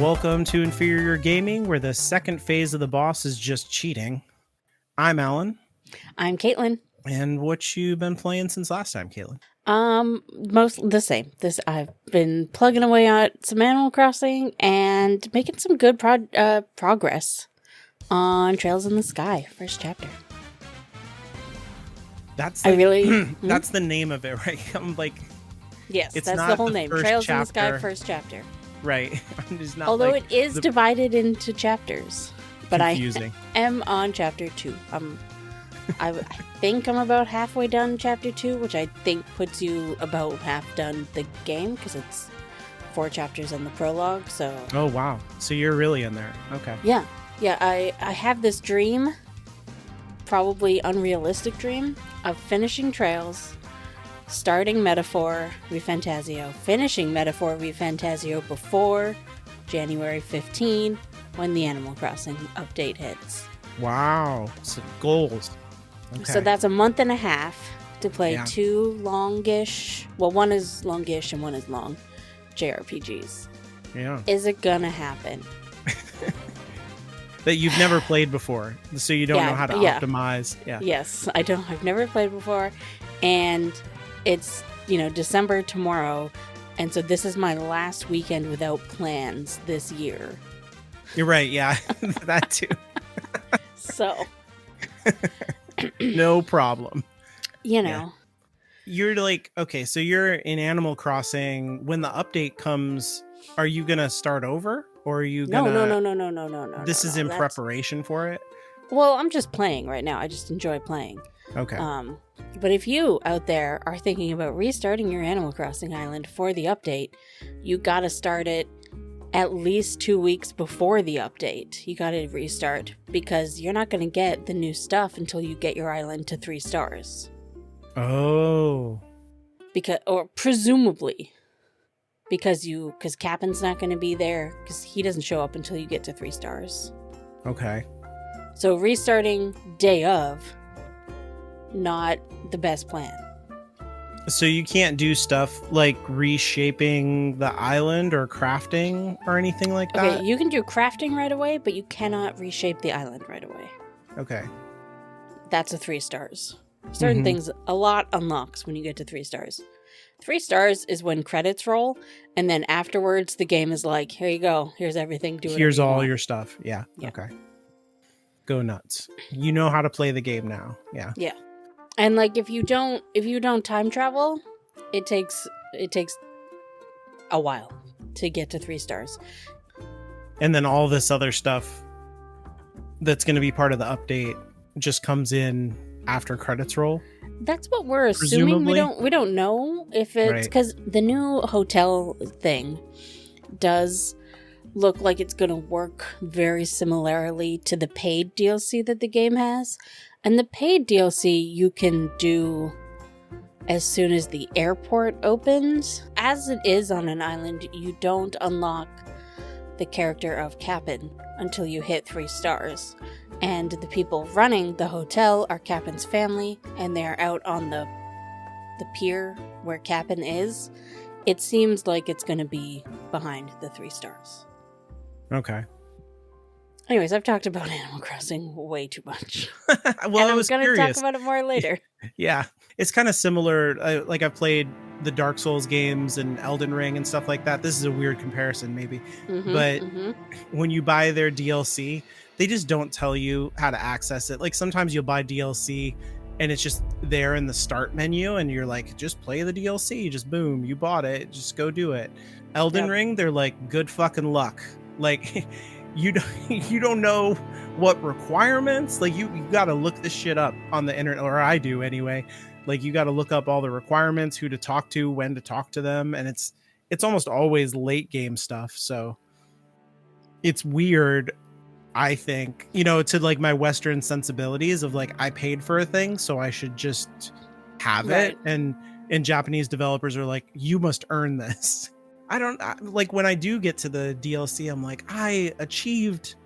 welcome to Inferior Gaming, where the second phase of the boss is just cheating. I'm Alan. I'm Caitlin. And what you been playing since last time, Caitlin? Most the same. I've been plugging away at some Animal Crossing and making some good progress on Trails in the Sky, first chapter. That's like, that's the name of it, right? I'm like, yes, it's that's not the whole name. Trails in the Sky, first chapter. Right. It's not Although like it is divided into chapters, but confusing. I am on chapter 2. I think I'm about halfway done chapter 2, which I think puts you about half done the game because it's 4 chapters in the prologue. So. Oh wow! So you're really in there. Okay. Yeah. I have this dream, probably unrealistic dream, of finishing Trails, starting Metaphor ReFantazio, finishing Metaphor ReFantazio before January 15, when the Animal Crossing update hits. Wow. So goals. Okay. So that's a month and a half to play 2 longish, well, one is longish and one is long, JRPGs. Yeah. Is it gonna happen? That you've never played before, so you don't know how to optimize. Yeah. Yes, I've never played before, and it's, December tomorrow, and so this is my last weekend without plans this year. You're right, yeah. That too. So. No problem. Yeah. You're like, okay, so you're in Animal Crossing. When the update comes, are you going to start over? Or are you gonna... No. This is in preparation for it? Well, I'm just playing right now. I just enjoy playing. Okay. But if you out there are thinking about restarting your Animal Crossing island for the update, you gotta start it at least 2 weeks before the update. You gotta restart because you're not gonna get the new stuff until you get your island to 3 stars. Oh. Presumably. Because Cappen's not going to be there, because he doesn't show up until you get to 3 stars. Okay. So restarting day of, not the best plan. So you can't do stuff like reshaping the island or crafting or anything like that? Okay, you can do crafting right away, but you cannot reshape the island right away. Okay. That's a 3 stars. Certain things, a lot unlocks when you get to 3 stars. 3 stars is when credits roll, and then afterwards the game is like, here you go, here's everything, do it. Here's all your stuff. Yeah. Okay. Go nuts. You know how to play the game now. Yeah. Yeah. And like if you don't time travel, it takes a while to get to 3 stars. And then all this other stuff that's going to be part of the update just comes in after credits roll. That's what we're assuming. Presumably? We don't know if it's because the new hotel thing does look like it's going to work very similarly to the paid DLC that the game has. And the paid DLC you can do as soon as the airport opens. As it is on an island, you don't unlock the character of Kappen until you hit 3 stars. And the people running the hotel are Kappen's family, and they're out on the pier where Kappen is. It seems like it's going to be behind the 3 stars. Okay. Anyways, I've talked about Animal Crossing way too much. Well, and I'm going to talk about it more later. Yeah. It's kind of similar. Like I've played the Dark Souls games and Elden Ring and stuff like that. This is a weird comparison maybe. But when you buy their DLC, they just don't tell you how to access it. Like sometimes you'll buy DLC and it's just there in the start menu and you're like, just play the DLC. Just boom, you bought it. Just go do it. Elden Ring, they're like, good fucking luck. Like you don't know what requirements. Like you got to look this shit up on the internet, or I do anyway. Like you got to look up all the requirements, who to talk to, when to talk to them. And it's almost always late game stuff. So it's weird. I think, to like my Western sensibilities of like, I paid for a thing, so I should just have it. And Japanese developers are like, you must earn this. Like when I do get to the DLC, I'm like, I achieved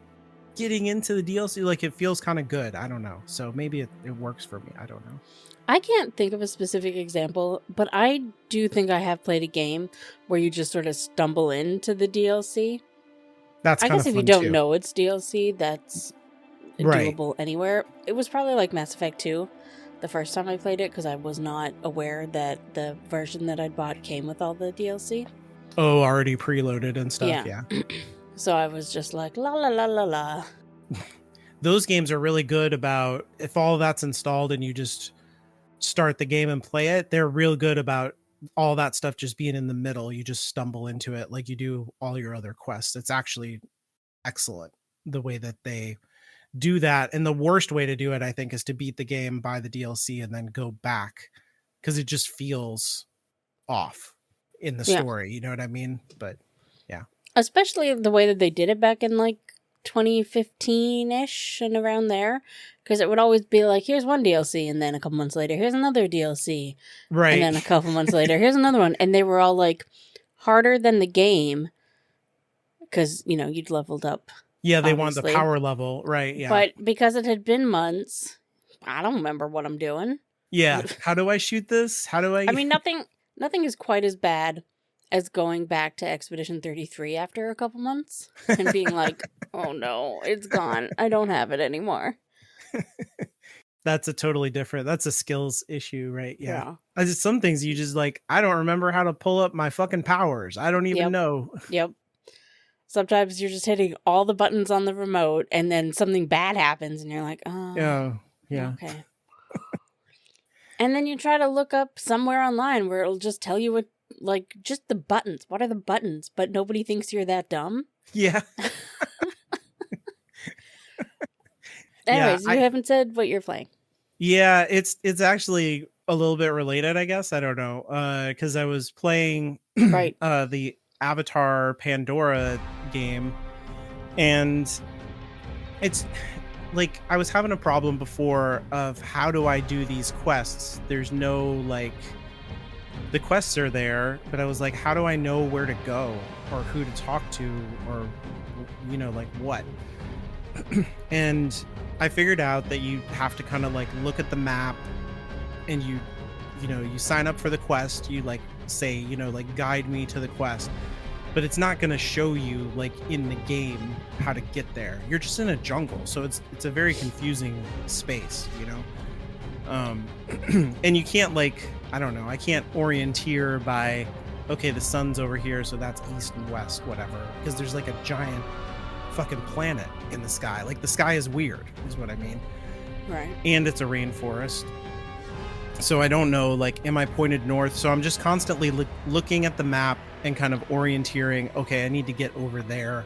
getting into the DLC. Like it feels kind of good. I don't know. So maybe it works for me. I don't know. I can't think of a specific example, but I do think I have played a game where you just sort of stumble into the DLC. That's I kind guess of if you fun don't too. know it's DLC, that's Right. doable anywhere. It was probably like Mass Effect 2 the first time I played it because I was not aware that the version that I'd bought came with all the DLC. Oh, already preloaded and stuff. Yeah. Yeah. So I was just like, la la la la la. Those games are really good about if all that's installed and you just start the game and play it, they're real good about all that stuff just being in the middle. You just stumble into it like you do all your other quests. It's actually excellent the way that they do that. And the worst way to do it, I think, is to beat the game, buy the DLC, and then go back because it just feels off in the Yeah. story. You know what I mean? But yeah. Especially the way that they did it back in like 2015-ish and around there. Because it would always be like, here's one DLC, and then a couple months later, here's another DLC. Right. And then a couple months later, here's another one. And they were all like harder than the game. Because, you know, you'd leveled up. Yeah, they obviously. want the power level. Right. Yeah. But because it had been months, I don't remember what I'm doing. Yeah. How do I shoot this? How do I... I mean, nothing is quite as bad as going back to Expedition 33 after a couple months and being like, oh no, it's gone. I don't have it anymore. That's a totally different, that's a skills issue, right? Yeah. Yeah. Some things you just like, I don't remember how to pull up my fucking powers. I don't even know. Yep. Sometimes you're just hitting all the buttons on the remote and then something bad happens and you're like, oh. Yeah. Okay. And then you try to look up somewhere online where it'll just tell you what, like, just the buttons. What are the buttons? But nobody thinks you're that dumb. Yeah. Anyways, you haven't said what you're playing. Yeah, it's actually a little bit related, I guess. I don't know. Because I was playing right. The Avatar Pandora game, and it's like I was having a problem before of how do I do these quests? There's no like the quests are there, but I was like, how do I know where to go or who to talk to or you know, like what? And I figured out that you have to kind of like look at the map and you know, you sign up for the quest, you like say, you know, like guide me to the quest, but it's not going to show you like in the game how to get there. You're just in a jungle, so it's a very confusing space, you know. And you can't like, I don't know, I can't orienteer by okay, the sun's over here, so that's east and west, whatever, because there's like a giant fucking planet in the sky. Like the sky is weird is what I mean. Right. And it's a rainforest, so I don't know, like, am I pointed north? So I'm just constantly looking at the map and kind of orienteering. Okay, I need to get over there.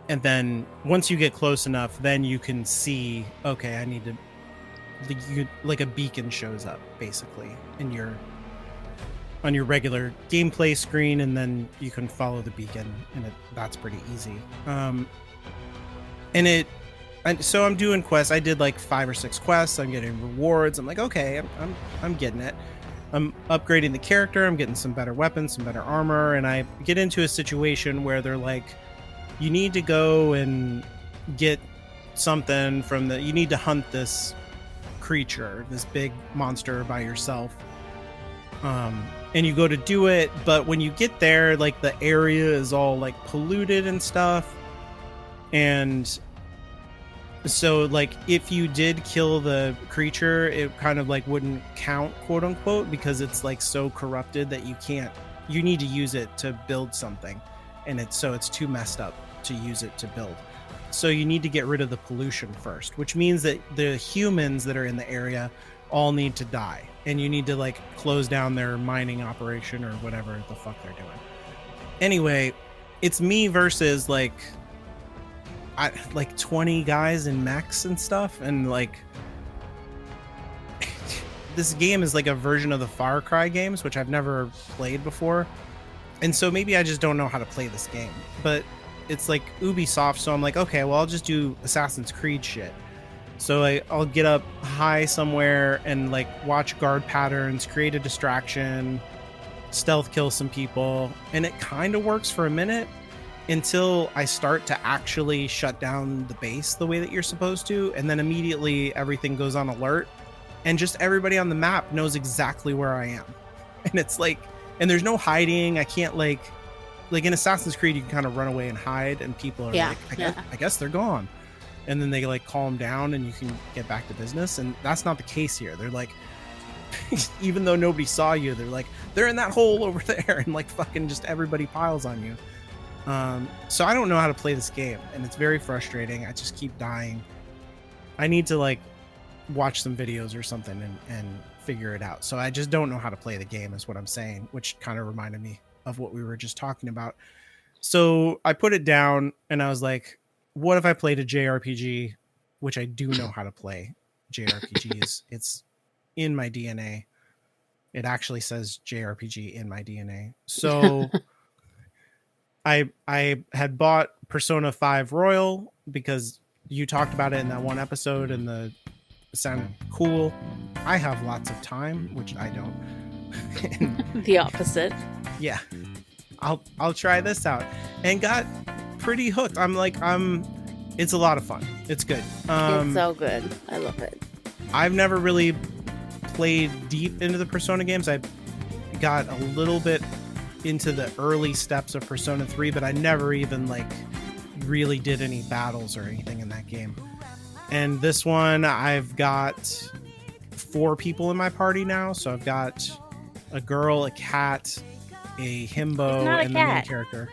And then once you get close enough, then you can see, okay, I need to, like a beacon shows up basically in on your regular gameplay screen, and then you can follow the beacon, and that's pretty easy. So I'm doing quests. I did like 5 or 6 quests. I'm getting rewards. I'm like, okay, I'm getting it. I'm upgrading the character. I'm getting some better weapons, some better armor, and I get into a situation where they're like, you need to go and get something from you need to hunt this creature, this big monster by yourself. And you go to do it, but when you get there, like the area is all like polluted and stuff. And so like if you did kill the creature, it kind of like wouldn't count, quote unquote, because it's like so corrupted that you need to use it to build something. And it's too messed up to use it to build. So you need to get rid of the pollution first, which means that the humans that are in the area all need to die. And you need to like close down their mining operation or whatever the fuck they're doing. Anyway, it's me versus like 20 guys in mechs and stuff, and like this game is like a version of the Far Cry games, which I've never played before, and so maybe I just don't know how to play this game. But it's like Ubisoft, so I'm like, okay, well, I'll just do Assassin's Creed shit. So I'll get up high somewhere and like watch guard patterns, create a distraction, stealth kill some people, and it kind of works for a minute until I start to actually shut down the base the way that you're supposed to, and then immediately everything goes on alert, and just everybody on the map knows exactly where I am. And it's like, and there's no hiding. I can't like like in Assassin's Creed, you can kind of run away and hide, and people are like, I guess they're gone. And then they like calm down and you can get back to business. And that's not the case here. They're like, even though nobody saw you, they're like, they're in that hole over there, and like fucking just everybody piles on you. So I don't know how to play this game, and it's very frustrating. I just keep dying. I need to like watch some videos or something and figure it out. So I just don't know how to play the game is what I'm saying, which kind of reminded me of what we were just talking about. So I put it down and I was like, what if I played a JRPG, which I do know how to play JRPGs. It's in my DNA. It actually says JRPG in my DNA. So I had bought Persona 5 Royal because you talked about it in that one episode and it sounded cool. I have lots of time, which I don't. The opposite. Yeah. I'll try this out and got pretty hooked. It's a lot of fun. It's good. It's so good. I love it. I've never really played deep into the Persona games. I got a little bit into the early steps of Persona 3, but I never even like really did any battles or anything in that game. And this one, I've got 4 people in my party now. So I've got a girl, a cat, a himbo, and the main character.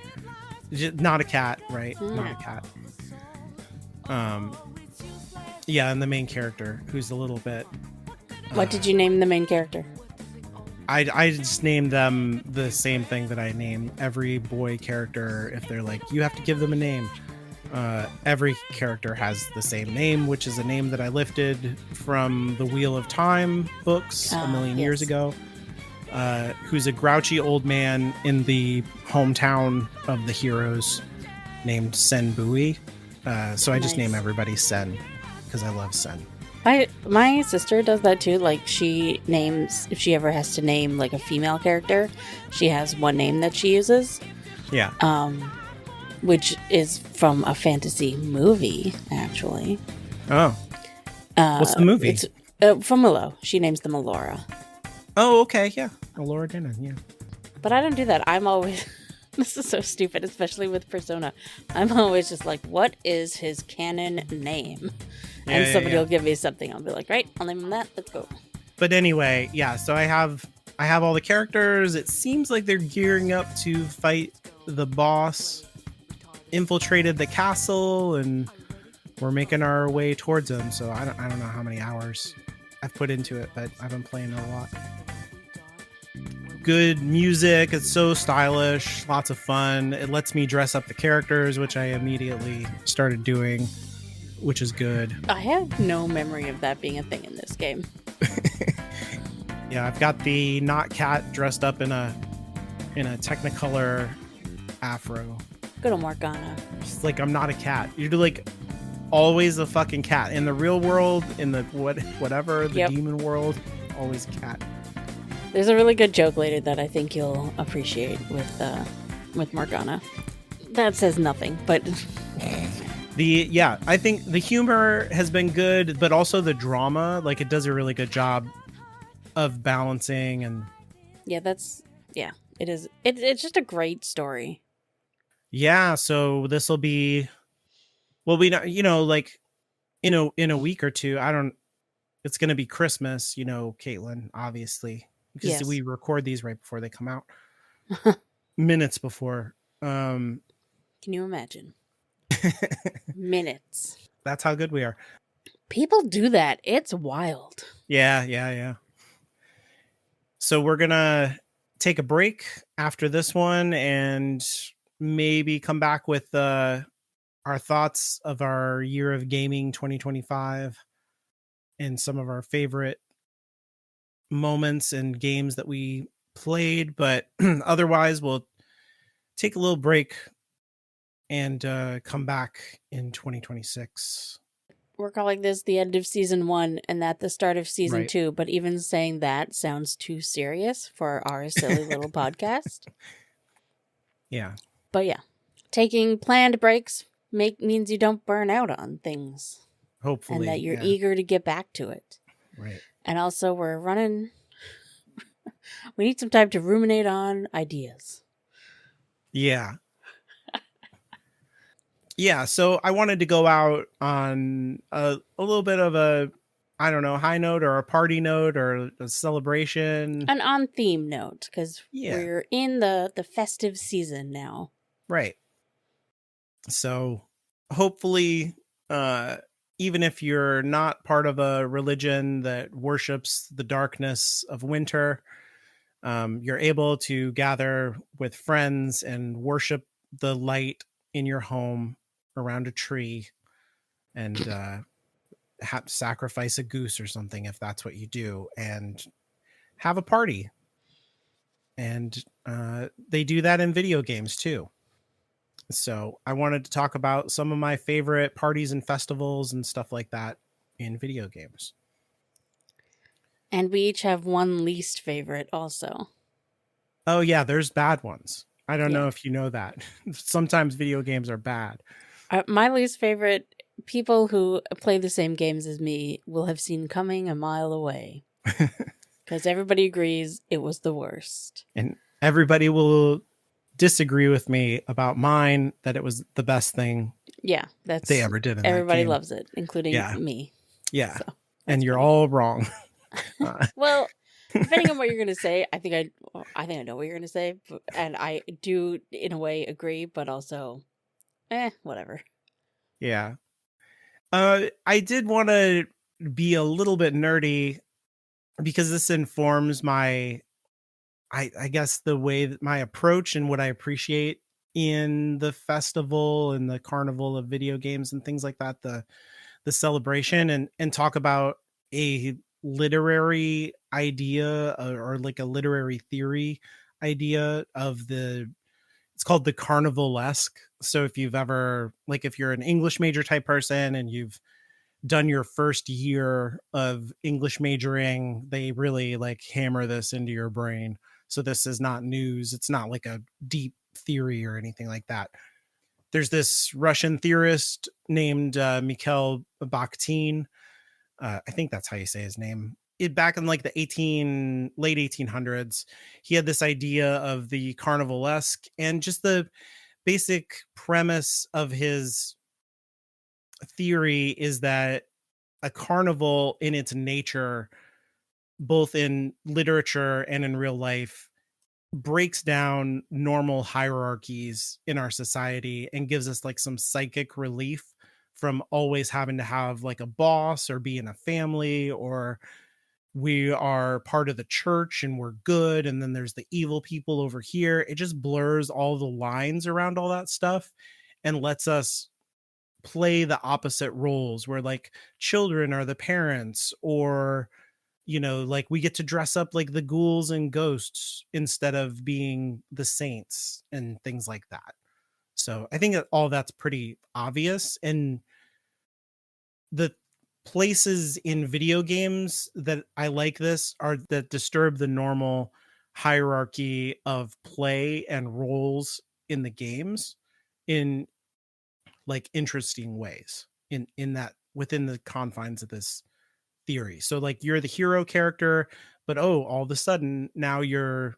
Not a cat, right? Yeah. Not a cat. Yeah, and the main character, who's a little bit. What did you name the main character? I just named them the same thing that I name every boy character. If they're like, you have to give them a name. Every character has the same name, which is a name that I lifted from the Wheel of Time books a million years ago. Who's a grouchy old man in the hometown of the heroes named Sen Bui. So I just name everybody Sen because I love Sen. My sister does that too. Like she names, if she ever has to name like a female character, she has one name that she uses. Yeah. Which is from a fantasy movie, actually. Oh. What's the movie? It's from Willow. She names them Allura. Oh, okay. Yeah. Allura Denon, yeah. But I don't do that. I'm always... This is so stupid, especially with Persona. I'm always just like, what is his canon name? Yeah, and somebody will give me something. I'll be like, right, I'll name him that. Let's go. But anyway, yeah, so I have all the characters. It seems like they're gearing up to fight the boss. Infiltrated the castle, and we're making our way towards him. So I don't know how many hours I've put into it, but I've been playing it a lot. Good music. It's so stylish. Lots of fun. It lets me dress up the characters, which I immediately started doing, which is good. I have no memory of that being a thing in this game. Yeah, I've got the not cat dressed up in a Technicolor afro. Good old Morgana. It's like, I'm not a cat. You're like always a fucking cat. In the real world, in the whatever, the demon world, always a cat. There's a really good joke later that I think you'll appreciate with Morgana. That says nothing, but I think the humor has been good, but also the drama, like it does a really good job of balancing and it is. It's just a great story. Yeah, so this will be, like in a week or two. It's going to be Christmas, Caitlin, obviously. Because we record these right before they come out. Minutes before. Can you imagine? Minutes. That's how good we are. People do that. It's wild. Yeah. So we're going to take a break after this one and maybe come back with our thoughts of our year of gaming 2025 and some of our favorite moments and games that we played, but otherwise we'll take a little break and come back in 2026. We're calling this the end of season 1 and that the start of season 2, but even saying that sounds too serious for our silly little podcast. Yeah. But yeah, taking planned breaks means you don't burn out on things. Hopefully. And that you're eager to get back to it. Right. And also we need some time to ruminate on ideas. Yeah. Yeah, so I wanted to go out on a little bit of a, I don't know, high note or a party note or a celebration. An on theme note, because Yeah, we're in the festive season now. right. So hopefully, uh, even if you're not part of a religion that worships the darkness of winter, you're able to gather with friends and worship the light in your home around a tree and sacrifice a goose or something if that's what you do and have a party. And they do that in video games too. So I wanted to talk about some of my favorite parties and festivals and stuff like that in video games. And we each have one least favorite also. Oh yeah, there's bad ones. I don't Yeah. know if you know that. Sometimes video games are bad. My least favorite, people who play the same games as me will have seen coming a mile away. Because everybody agrees it was the worst. And everybody will disagree with me about mine that it was the best thing Yeah, they ever did in that everybody game. loves it, including Yeah. me. Yeah. So, and you're funny. all wrong. Well, depending on what you're going to say, I think I know what you're going to say, and I do in a way agree, but also whatever. Yeah. I did want to be a little bit nerdy because this informs my, I guess, the way that my approach and what I appreciate in the festival and the carnival of video games and things like that, the celebration, and talk about a literary idea or like a literary theory idea of the, it's called the carnivalesque. So if you've ever, like, if you're an English major type person and you've done your first year of English majoring, they really like hammer this into your brain. So this is not news. It's not like a deep theory or anything like that. There's this Russian theorist named Mikhail Bakhtin. I think that's how you say his name. Back in like the late 1800s, he had this idea of the carnivalesque, and just the basic premise of his theory is that a carnival in its nature, both in literature and in real life, breaks down normal hierarchies in our society and gives us like some psychic relief from always having to have like a boss or be in a family, or we are part of the church and we're good and then there's the evil people over here. It just blurs all the lines around all that stuff and lets us play the opposite roles where like children are the parents, or like we get to dress up like the ghouls and ghosts instead of being the saints and things like that. So I think that all that's pretty obvious. And the places in video games that I like this are that disturb the normal hierarchy of play and roles in the games in like interesting ways in that within the confines of this theory. So like you're the hero character, but all of a sudden now you're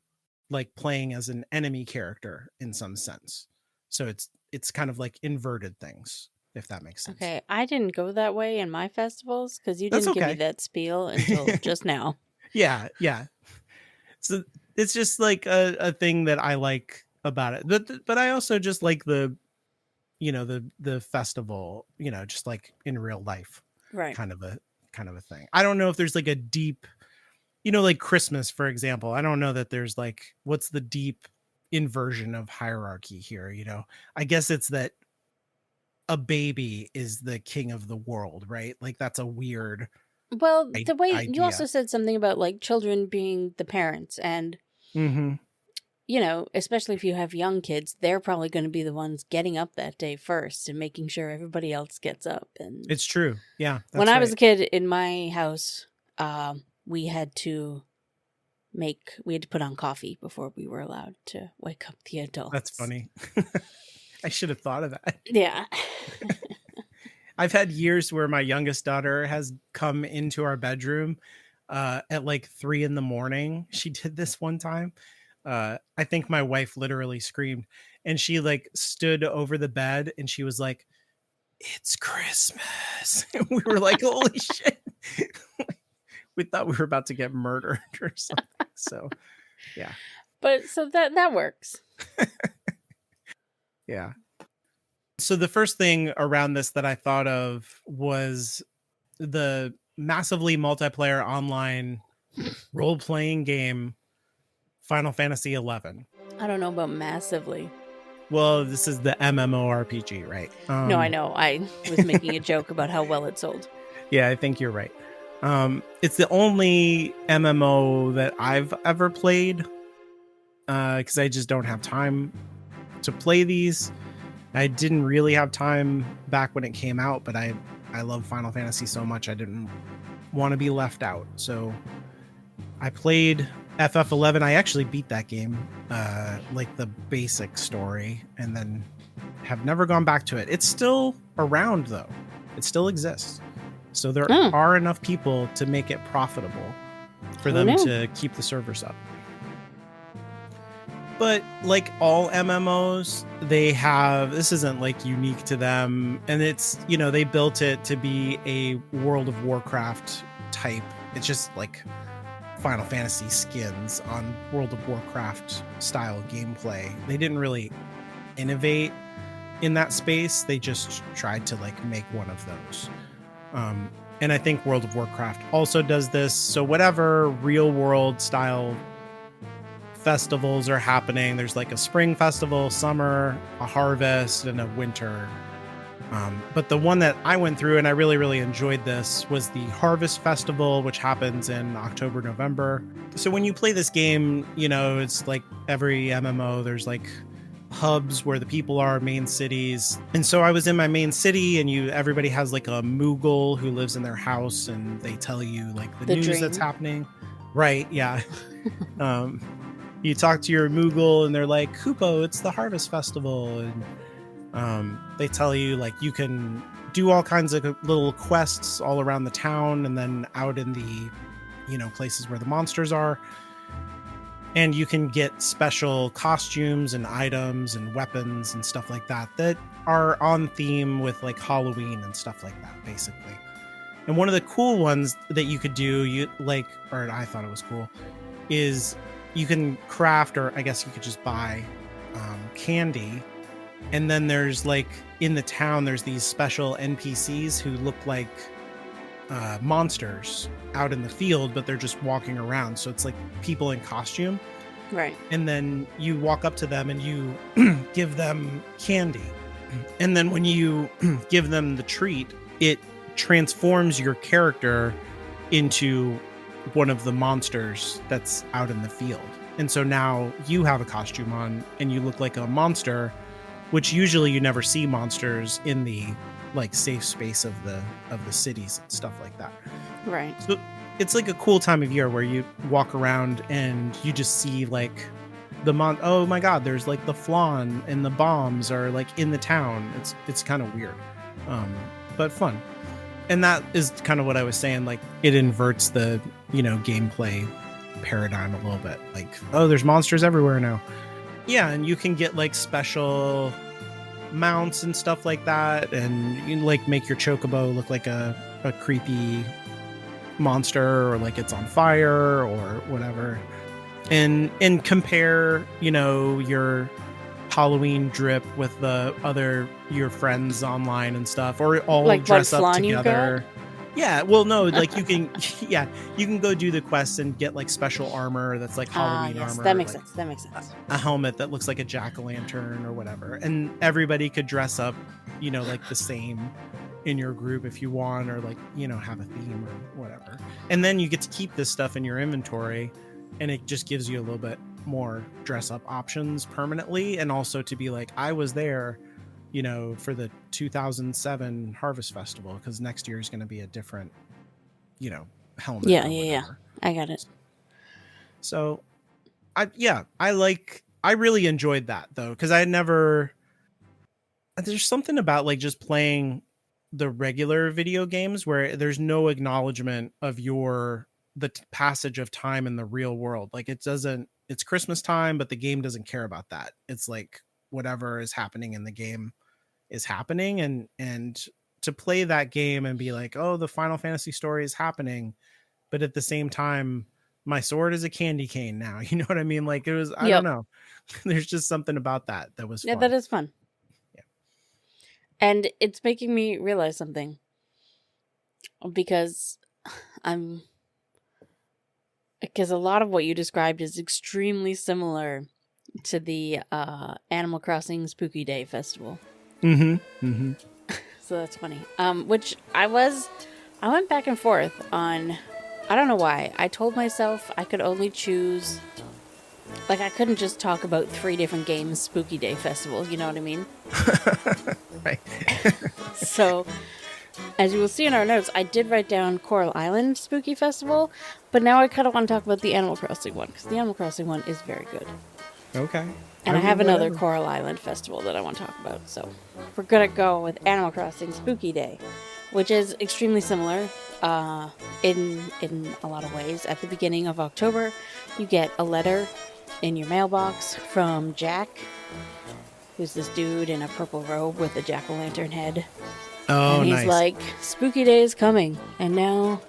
like playing as an enemy character in some sense. So it's kind of like inverted things, if that makes sense. Okay, I didn't go that way in my festivals because you That's didn't give me okay. that spiel until just now. Yeah. So it's just like a thing that I like about it. But I also just like the festival, just like in real life, Right. kind of a thing. I don't know if there's like a deep, like Christmas, for example. I don't know that there's like, what's the deep inversion of hierarchy here? I guess it's that a baby is the king of the world, right? Like that's a weird Well, the way you also idea. said something about like children being the parents, and Mm-hmm. especially if you have young kids, they're probably going to be the ones getting up that day first and making sure everybody else gets up. And It's true. Yeah, when that's I was right. a kid in my house, we had to put on coffee before we were allowed to wake up the That's adults. funny. I should have thought of that. Yeah. I've had years where my youngest daughter has come into our bedroom at like 3 a.m. She did this one time. I think my wife literally screamed, and she like stood over the bed and she was like, "It's Christmas." And we were like, "Holy shit." We thought we were about to get murdered or something. So, yeah. But so that works. Yeah. So the first thing around this that I thought of was the massively multiplayer online role-playing game Final Fantasy 11. I don't know about massively. Well, this is the MMORPG, right? No, I know. I was making a joke about how well it sold. Yeah, I think you're right. It's the only MMO that I've ever played because I just don't have time to play these. I didn't really have time back when it came out, but I love Final Fantasy so much I didn't want to be left out. So I played FF11. I actually beat that game, like the basic story, and then have never gone back to it. It's still around though. It still exists. So there are enough people to make it profitable for them to keep the servers up. But like all MMOs, this isn't like unique to them. And it's, they built it to be a World of Warcraft type. It's just like Final Fantasy skins on World of Warcraft style gameplay. They didn't really innovate in that space. They just tried to like make one of those. And I think World of Warcraft also does this. So whatever real world style festivals are happening, there's like a spring festival, summer, a harvest, and a winter. But the one that I went through and I really, really enjoyed this was the Harvest Festival, which happens in October, November. So when you play this game, it's like every MMO, there's like hubs where the people are, main cities. And so I was in my main city, and everybody has like a Moogle who lives in their house, and they tell you like the news that's happening. Right, yeah. You talk to your Moogle and they're like, "Kupo, it's the Harvest Festival." And they tell you like you can do all kinds of little quests all around the town and then out in the places where the monsters are. And you can get special costumes and items and weapons and stuff like that are on theme with like Halloween and stuff like that, basically. And one of the cool ones that you could do, or I thought it was cool, is you can craft, or I guess you could just buy candy. And then there's like in the town, there's these special NPCs who look like monsters out in the field, but they're just walking around. So it's like people in costume. Right. And then you walk up to them and you give them candy. And then when you give them the treat, it transforms your character into one of the monsters that's out in the field. And so now you have a costume on and you look like a monster, which usually you never see monsters in the like safe space of the cities and stuff like that. Right. So it's like a cool time of year where you walk around and you just see like oh my god, there's like the flan and the bombs are like in the town. It's kind of weird, but fun. And that is kind of what I was saying, like it inverts the gameplay paradigm a little bit. Like, oh, there's monsters everywhere now. Yeah, and you can get like special mounts and stuff like that, and you like make your chocobo look like a creepy monster, or like it's on fire or whatever, and compare your Halloween drip with your friends online and stuff, or all like dress up together. Yeah, well, no, like you can go do the quests and get like special armor that's like Halloween armor. That makes sense. That makes sense. A helmet that looks like a jack-o'-lantern or whatever, and everybody could dress up, like the same in your group if you want, or like have a theme or whatever. And then you get to keep this stuff in your inventory, and it just gives you a little bit more dress-up options permanently, and also to be like, I was there for the 2007 Harvest Festival, because next year is going to be a different, helmet. Yeah. I got it. So, I really enjoyed that though, because there's something about like just playing the regular video games where there's no acknowledgement of the passage of time in the real world. Like it doesn't it's Christmas time, but the game doesn't care about that. It's like whatever is happening in the game is happening, and to play that game and be like, oh, the Final Fantasy story is happening, but at the same time my sword is a candy cane now. You know what I mean? Like, it was, I don't Yep. know. There's just something about that was Yeah, that fun. is fun. Yeah. And it's making me realize something, because I'm because a lot of what you described is extremely similar to the Animal Crossing Spooky Day Festival. So that's funny. Which I went back and forth on. I don't know why. I told myself I could only choose. Like, I couldn't just talk about 3 different games Spooky Day Festival. You know what I mean? Right. So, as you will see in our notes, I did write down Coral Island Spooky Festival, but now I kind of want to talk about the Animal Crossing one, because the Animal Crossing one is very good. Okay. And I have another Coral Island Festival that I want to talk about. So we're going to go with Animal Crossing Spooky Day, which is extremely similar in a lot of ways. At the beginning of October, you get a letter in your mailbox from Jack, who's this dude in a purple robe with a jack-o'-lantern head. Oh, and he's nice. like, Spooky Day is coming. And now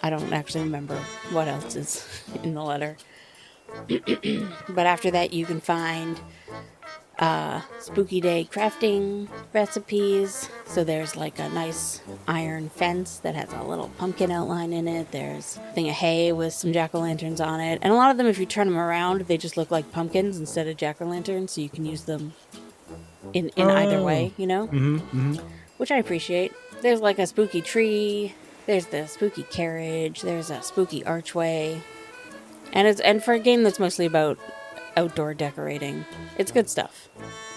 I don't actually remember what else is in the letter. But after that, you can find Spooky Day crafting recipes. So there's like a nice iron fence that has a little pumpkin outline in it. There's a thing of hay with some jack-o'-lanterns on it. And a lot of them, if you turn them around, they just look like pumpkins instead of jack-o'-lanterns. So you can use them in either way, you know? Which I appreciate. There's like a spooky tree. There's the spooky carriage. There's a spooky archway. And for a game that's mostly about outdoor decorating, it's good stuff.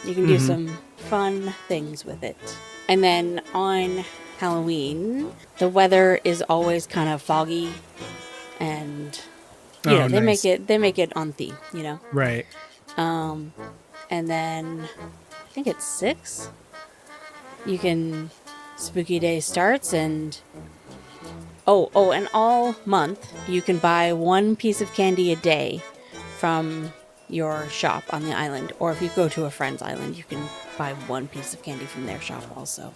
You can do some fun things with it. And then on Halloween, the weather is always kind of foggy, and you know, they nice. make it on theme, you know. Right. And then I think it's 6. You can Spooky Day starts, and and all month you can buy 1 piece of candy a day from your shop on the island. Or if you go to a friend's island, you can buy 1 piece of candy from their shop also.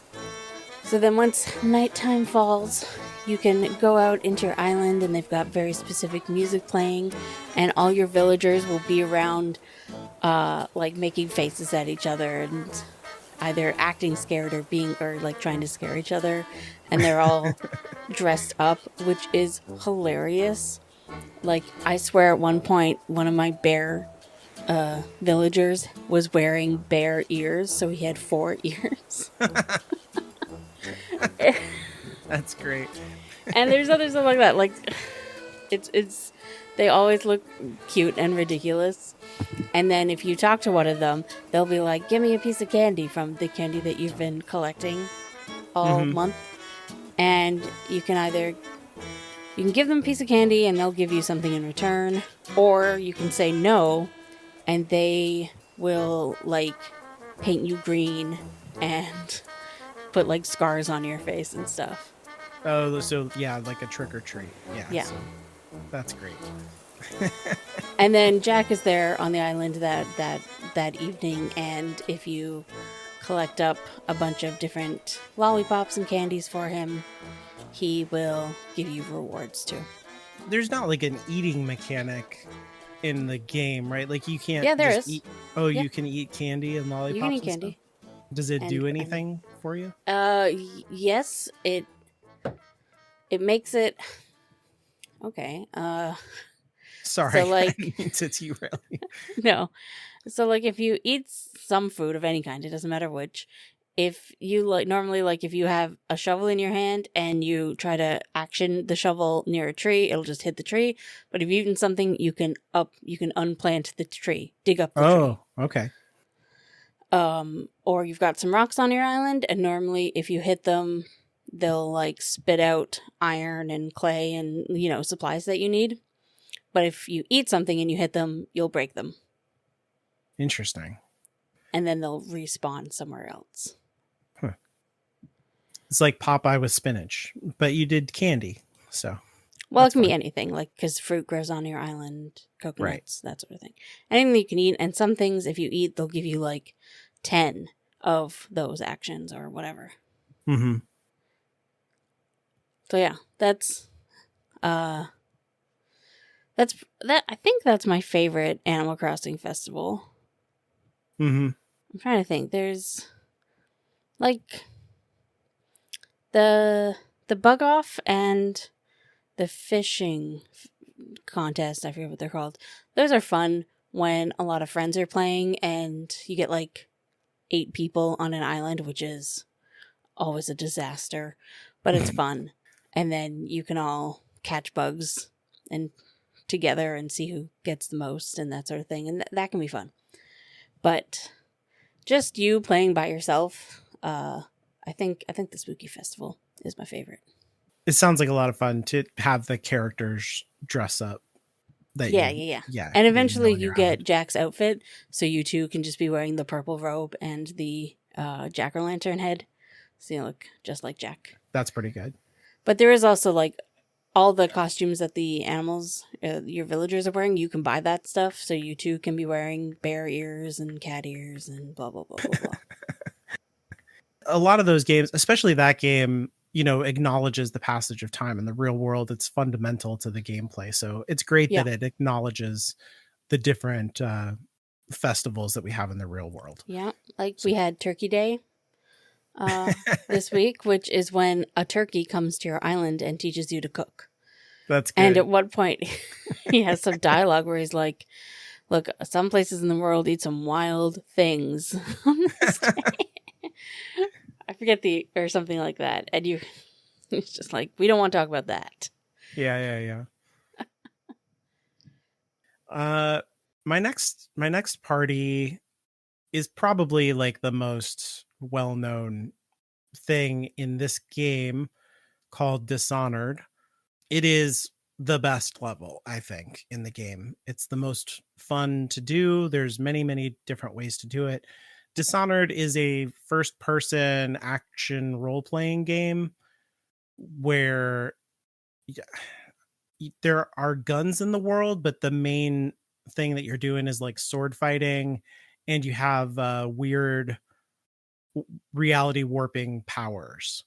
So then once nighttime falls, you can go out into your island, and they've got very specific music playing, and all your villagers will be around like making faces at each other and either acting scared or like trying to scare each other, and they're all dressed up, which is hilarious. Like, I swear at one point one of my bear villagers was wearing bear ears, so he had 4 ears. That's great. And there's other stuff like that. Like, it's they always look cute and ridiculous. And then if you talk to one of them, they'll be like, give me a piece of candy from the candy that you've been collecting all month. And you can give them a piece of candy and they'll give you something in return, or you can say no and they will like paint you green and put like scars on your face and stuff. Oh, so yeah, like a trick or treat. Yeah. So that's great. And then Jack is there on the island that evening, and if you collect up a bunch of different lollipops and candies for him, he will give you rewards too. There's not like an eating mechanic in the game, right? Like, you can't there just is. eat. Oh, you can eat candy and lollipops. You can eat and candy. Stuff? Does it do anything for you? Yes, it makes it okay. Sorry, so like I didn't mean to derail you. No. So like if you eat some food of any kind, it doesn't matter which, if you normally if you have a shovel in your hand and you try to action the shovel near a tree, it'll just hit the tree. But if you've eaten something, you can unplant the tree, dig up the tree. Oh, okay. Or you've got some rocks on your island, and normally if you hit them, they'll like spit out iron and clay and, you know, supplies that you need. But if you eat something and you hit them, you'll break them. Interesting. And then they'll respawn somewhere else. Huh. It's like Popeye with spinach, but you did candy, so. Well, it That's can be fun. anything, like, because fruit grows on your island, Right. coconuts, that sort of thing. Anything you can eat, and some things, if you eat, they'll give you like 10 of those actions or whatever. Mm-hmm. So yeah, uh that I think that's my favorite Animal Crossing festival. Mm-hmm. I'm trying to think. There's like the bug off and the fishing contest. I forget what they're called. Those are fun when a lot of friends are playing and you get like 8 people on an island, which is always a disaster, but it's fun. And then you can all catch bugs and together and see who gets the most and that sort of thing, and that can be fun. But just you playing by yourself, I think the Spooky Festival is my favorite. It sounds like a lot of fun to have the characters dress up that Yeah, you, yeah, yeah. yeah, And that you know eventually on you your get island. Jack's outfit, so you two can just be wearing the purple robe and the jack o' lantern head, so you look just like Jack. That's pretty good. But there is also like all the costumes that the animals, your villagers are wearing. You can buy that stuff, so you too can be wearing bear ears and cat ears and blah blah blah blah blah. A lot of those games, especially that game, acknowledges the passage of time in the real world. It's fundamental to the gameplay. So it's great Yeah, that it acknowledges the different festivals that we have in the real world. yeah. Like So we had Turkey Day this week, which is when a turkey comes to your island and teaches you to cook. that's And at good. one point, he has some dialogue where he's like, "Look, some places in the world eat some wild things on this day." I forget or something like that. And it's just like, we don't want to talk about that. Yeah, yeah, yeah. My next party is probably like the most well-known thing in this game, called Dishonored. It is the best level, I think, in the game. It's the most fun to do. There's many, many different ways to do it. Dishonored is a first person action role playing game where there are guns in the world, but the main thing that you're doing is like sword fighting, and you have weird reality warping powers.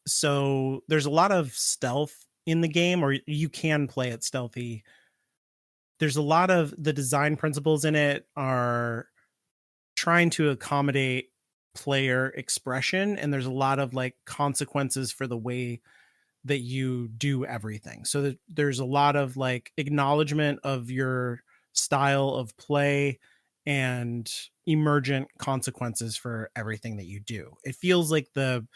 So there's a lot of stealth in the game, or you can play it stealthy. There's a lot of the design principles in it are trying to accommodate player expression, and there's a lot of like consequences for the way that you do everything. So there's a lot of like acknowledgement of your style of play and emergent consequences for everything that you do. It feels like the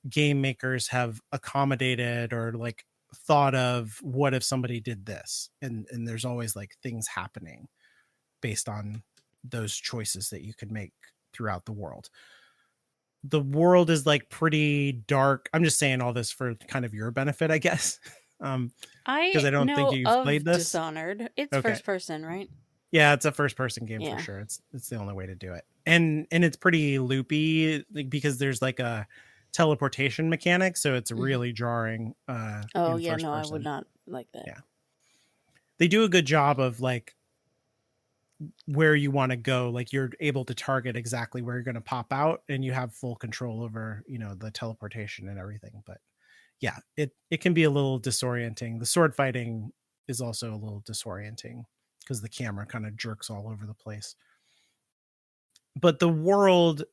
game makers have accommodated or like thought of, what if somebody did this, and there's always like things happening based on those choices that you could make throughout the world. The world is like pretty dark. I'm just saying all this for kind of your benefit, I guess. Because I I don't think know you've played of this. Dishonored. It's Okay. first person, right? Yeah, it's a first person game for Yeah. sure. It's the only way to do it. And it's pretty loopy, like, because there's like a teleportation mechanic, so it's Mhm. really jarring Oh, in yeah, first no, I would person. not like that. Yeah. They do a good job of like where you want to go, like you're able to target exactly where you're going to pop out, and you have full control over, the teleportation and everything. But yeah, it can be a little disorienting. The sword fighting is also a little disorienting because the camera kind of jerks all over the place. But the world,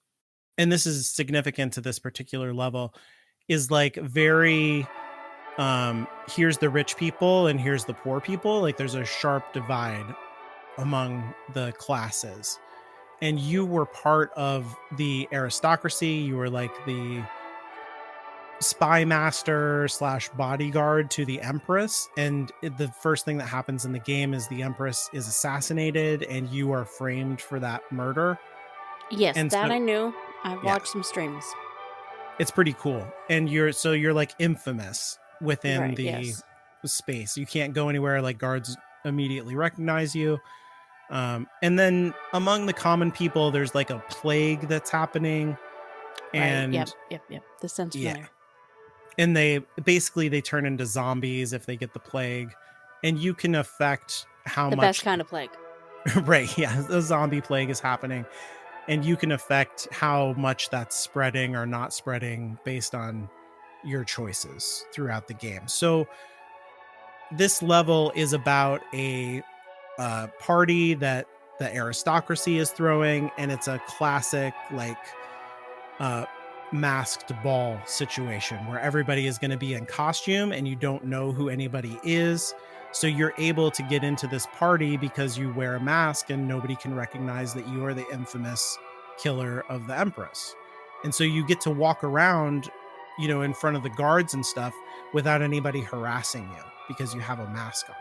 and this is significant to this particular level, is like very here's the rich people and here's the poor people. Like there's a sharp divide among the classes, and you were part of the aristocracy. You were like the spy master slash bodyguard to the empress, and the first thing that happens in the game is the empress is assassinated and you are framed for that murder. Yes, And that so I knew. I've yeah, watched some streams. it's pretty cool. And you're like infamous within Right, the yes. space. You can't go anywhere, like guards immediately recognize you. And then among the common people, there's like a plague that's happening. Right, yep, And yep, yep. This sounds yeah, familiar. and they turn into zombies if they get the plague, and you can affect how the much best kind of plague. right, yeah, the zombie plague is happening, and you can affect how much that's spreading or not spreading based on your choices throughout the game. So this level is about a party that the aristocracy is throwing, and it's a classic like uh, masked ball situation where everybody is going to be in costume and you don't know who anybody is. So you're able to get into this party because you wear a mask and nobody can recognize that you are the infamous killer of the Empress. And so you get to walk around, in front of the guards and stuff without anybody harassing you because you have a mask on,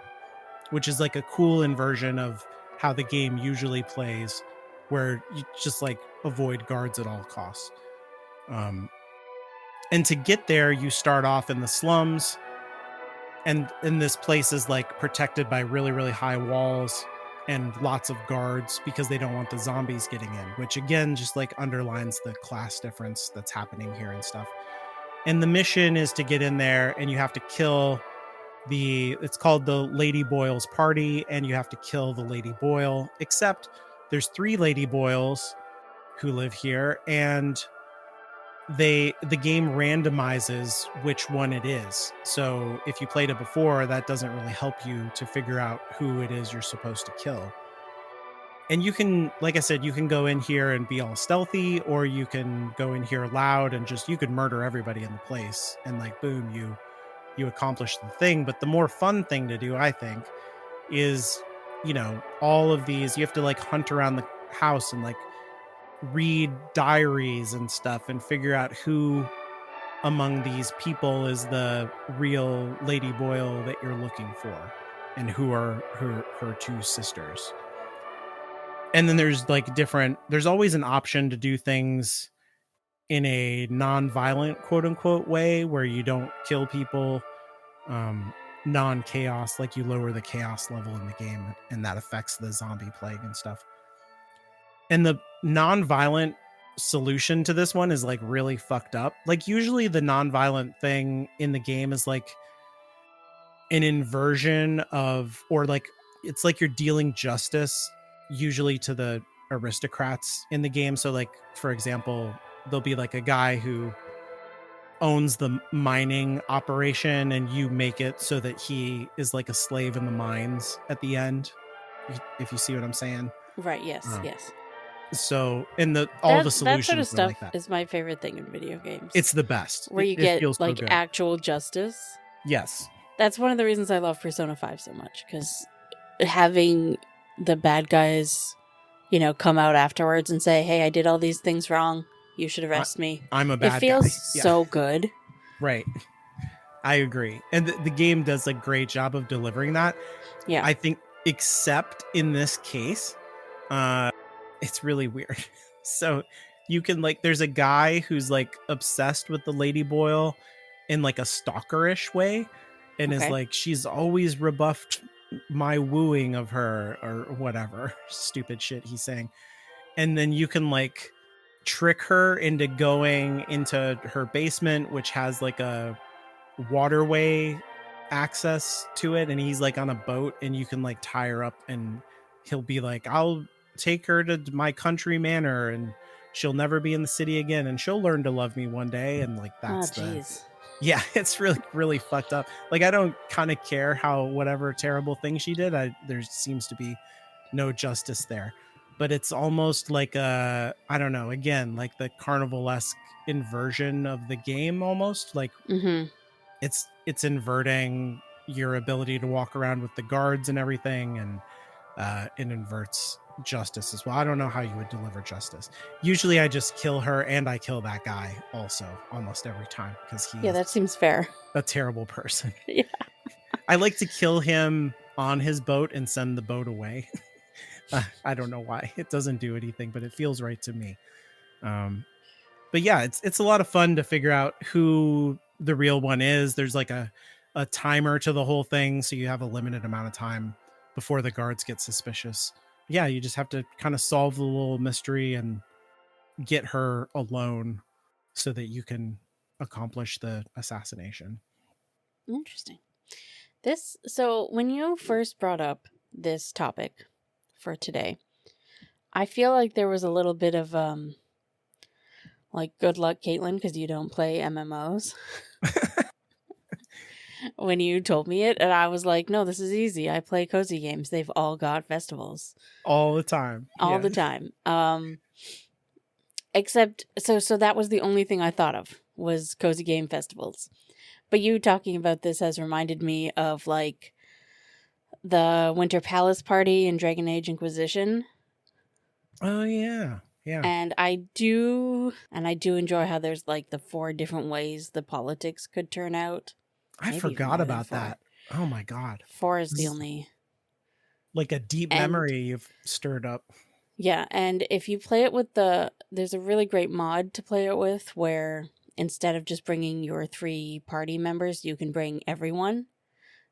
which is like a cool inversion of how the game usually plays, where you just like avoid guards at all costs. And to get there, you start off in the slums, and this place is like protected by really, really high walls and lots of guards because they don't want the zombies getting in, which again just like underlines the class difference that's happening here and stuff. And the mission is to get in there, and you have to kill it's called the Lady Boyle's party, and you have to kill the Lady Boyle, except there's 3 Lady Boyles who live here, and the game randomizes which one it is. So if you played it before, that doesn't really help you to figure out who it is you're supposed to kill. And you can, like I said, you can go in here and be all stealthy, or you can go in here loud and just you could murder everybody in the place, and like boom, you accomplish the thing. But the more fun thing to do, I think, is all of these, you have to like hunt around the house and like read diaries and stuff and figure out who among these people is the real Lady Boyle that you're looking for, and who are her 2 sisters. And then there's always an option to do things in a non-violent quote unquote way where you don't kill people, non-chaos, like you lower the chaos level in the game, and that affects the zombie plague and stuff. And the non-violent solution to this one is like really fucked up. Like usually the non-violent thing in the game is like an inversion of, or like it's like you're dealing justice usually to the aristocrats in the game. So like for example, there'll be like a guy who owns the mining operation, and you make it so that he is like a slave in the mines at the end, if you see what I'm saying. Right, yes, yes. So in all the solutions that sort of stuff like that. is my favorite thing in video games. It's the best. Where you get like actual justice. Yes. That's one of the reasons I love Persona 5 so much, because having the bad guys, come out afterwards and say, hey, I did all these things wrong, you should arrest me. I'm a bad guy. It feels so good. Right. I agree. And the game does a great job of delivering that. Yeah. I think, except in this case, it's really weird. So you can there's a guy who's like obsessed with the Lady Boyle in like a stalkerish way, and is like, she's always rebuffed my wooing of her, or whatever stupid shit he's saying. And then you can like trick her into going into her basement, which has like a waterway access to it, and he's like on a boat, and you can like tie her up, and he'll be like, I'll take her to my country manor, and she'll never be in the city again, and she'll learn to love me one day. And like that's yeah, it's really, really fucked up. Like I don't kind of care how whatever terrible thing she did, there seems to be no justice there. But it's almost like I don't know, again, like the carnival-esque inversion of the game, almost like it's inverting your ability to walk around with the guards and everything, and it inverts justice as well. I don't know how you would deliver justice. Usually I just kill her, and I kill that guy also almost every time, because that seems fair. A terrible person. Yeah. I like to kill him on his boat and send the boat away. I don't know why. It doesn't do anything, but it feels right to me. But yeah, it's a lot of fun to figure out who the real one is. There's like a timer to the whole thing, so you have a limited amount of time before the guards get suspicious. Yeah, you just have to kind of solve the little mystery and get her alone so that you can accomplish the assassination. Interesting. So when you first brought up this topic for today, I feel like there was a little bit of like good luck, Caitlin, because you don't play MMOs. When you told me it, and I was like, no, this is easy. I play cozy games. They've all got festivals All the time. all the time. Except so that was the only thing I thought of was cozy game festivals. But you talking about this has reminded me of like the Winter Palace party in Dragon Age Inquisition. Oh yeah. Yeah. And I do enjoy how there's like the 4 different ways the politics could turn out. I forgot about that. Oh my god. 4 is the only like a deep memory you've stirred up. Yeah, and if you play it with there's a really great mod to play it with where instead of just bringing your 3 party members, you can bring everyone.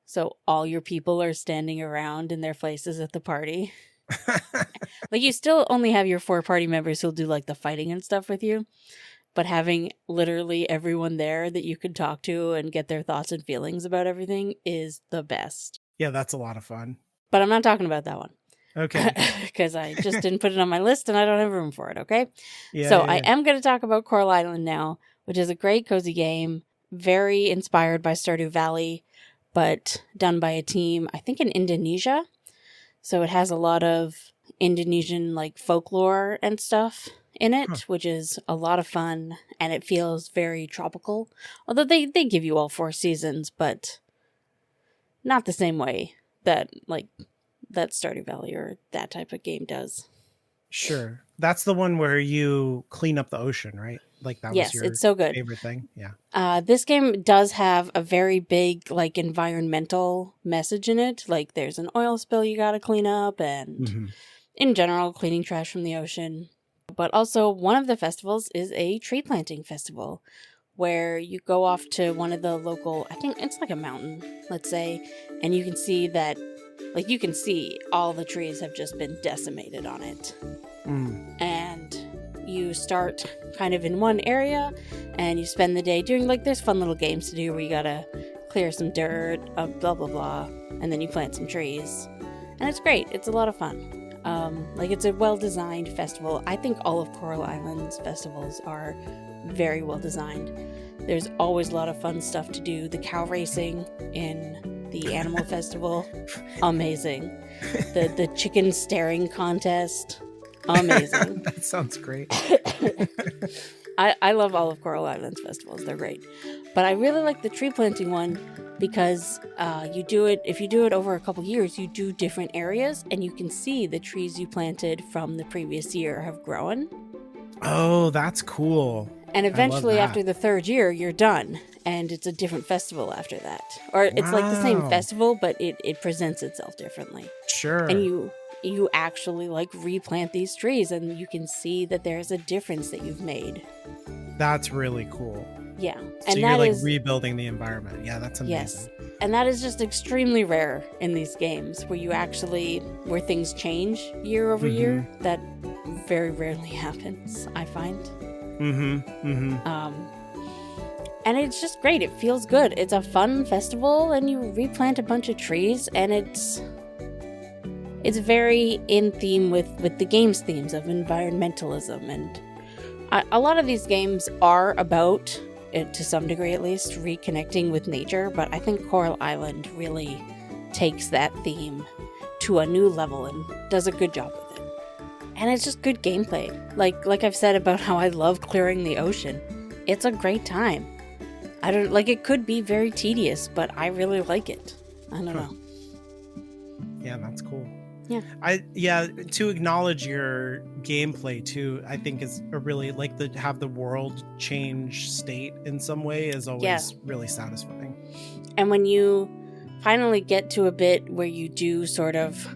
So all your people are standing around in their places at the party. Like you still only have your 4 party members who'll do like the fighting and stuff with you, but having literally everyone there that you can talk to and get their thoughts and feelings about everything is the best. Yeah, that's a lot of fun. But I'm not talking about that one. Okay. Because I just didn't put it on my list and I don't have room for it, okay? Yeah, so I am going to talk about Coral Island now, which is a great cozy game, very inspired by Stardew Valley, but done by a team, I think in Indonesia. So it has a lot of Indonesian like folklore and stuff in it, which is a lot of fun, and it feels very tropical. Although they give you all 4 seasons, but not the same way that Stardew Valley or that type of game does. Sure. That's the one where you clean up the ocean, right? Like that was your it's so good. favorite thing. Yeah. This game does have a very big like environmental message in it. Like there's an oil spill you got to clean up, and in general cleaning trash from the ocean. But also one of the festivals is a tree planting festival where you go off to one of the local, I think it's like a mountain, let's say, and you can see that like you can see all the trees have just been decimated on it. And you start kind of in one area and you spend the day doing like there's fun little games to do where you gotta clear some dirt, blah blah blah, and then you plant some trees. And it's great. It's a lot of fun. Like it's a well-designed festival. I think all of Coral Island's festivals are very well designed. There's always a lot of fun stuff to do. The cow racing in the animal festival, amazing. The chicken staring contest, amazing. That sounds great. I love all of Coral Island's festivals. They're great. But I really like the tree planting one because if you do it over a couple years, you do different areas and you can see the trees you planted from the previous year have grown. Oh, that's cool. And eventually after the 3rd year, you're done. And it's a different festival after that. Or it's like the same festival, but it presents itself differently. Sure. And you actually like replant these trees and you can see that there's a difference that you've made. That's really cool. Yeah. So and you're like rebuilding the environment. Yeah, that's amazing. Yes. And that is just extremely rare in these games where things change year over year. That very rarely happens, I find. And it's just great. It feels good. It's a fun festival and you replant a bunch of trees and it's very in theme with the game's themes of environmentalism. And a lot of these games are about, to some degree at least, reconnecting with nature. But I think Coral Island really takes that theme to a new level and does a good job with it. And it's just good gameplay. Like I've said about how I love clearing the ocean. It's a great time. It could be very tedious, but I really like it. I don't know. Yeah, that's cool. Yeah. To acknowledge your gameplay too, I think is a really like have the world change state in some way is always really satisfying. And when you finally get to a bit where you do sort of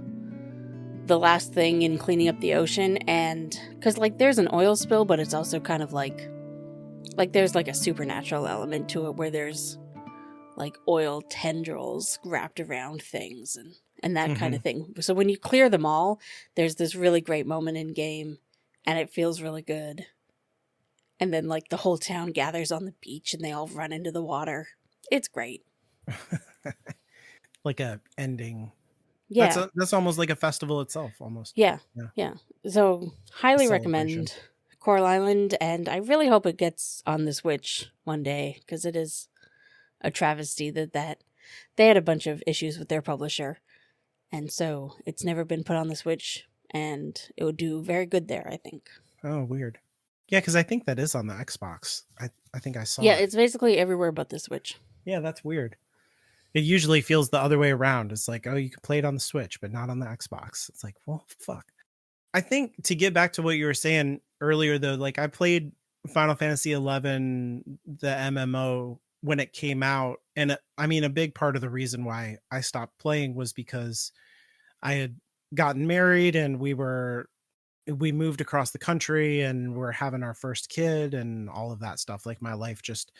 the last thing in cleaning up the ocean, and because like there's an oil spill, but it's also kind of like there's like a supernatural element to it where there's like oil tendrils wrapped around things and that kind of thing. So when you clear them all, there's this really great moment in game and it feels really good. And then like the whole town gathers on the beach and they all run into the water. It's great. Like a ending. Yeah. That's almost like a festival itself, almost. Yeah. Yeah. Yeah. So A highly celebration. recommend Coral Island, and I really hope it gets on the Switch one day because it is a travesty that they had a bunch of issues with their publisher, and so it's never been put on the Switch, and it would do very good there, I think. Oh, weird. Yeah, because I think that is on the Xbox. I think I Yeah, saw it. it's basically everywhere but the Switch. Yeah, that's weird. It usually feels the other way around. It's like, oh, you can play it on the Switch, but not on the Xbox. It's like, well, fuck. I think to get back to what you were saying earlier, though, like I played Final Fantasy 11, the MMO, when it came out. And I mean, a big part of the reason why I stopped playing was because I had gotten married and we moved across the country and we're having our first kid and all of that stuff. Like my life just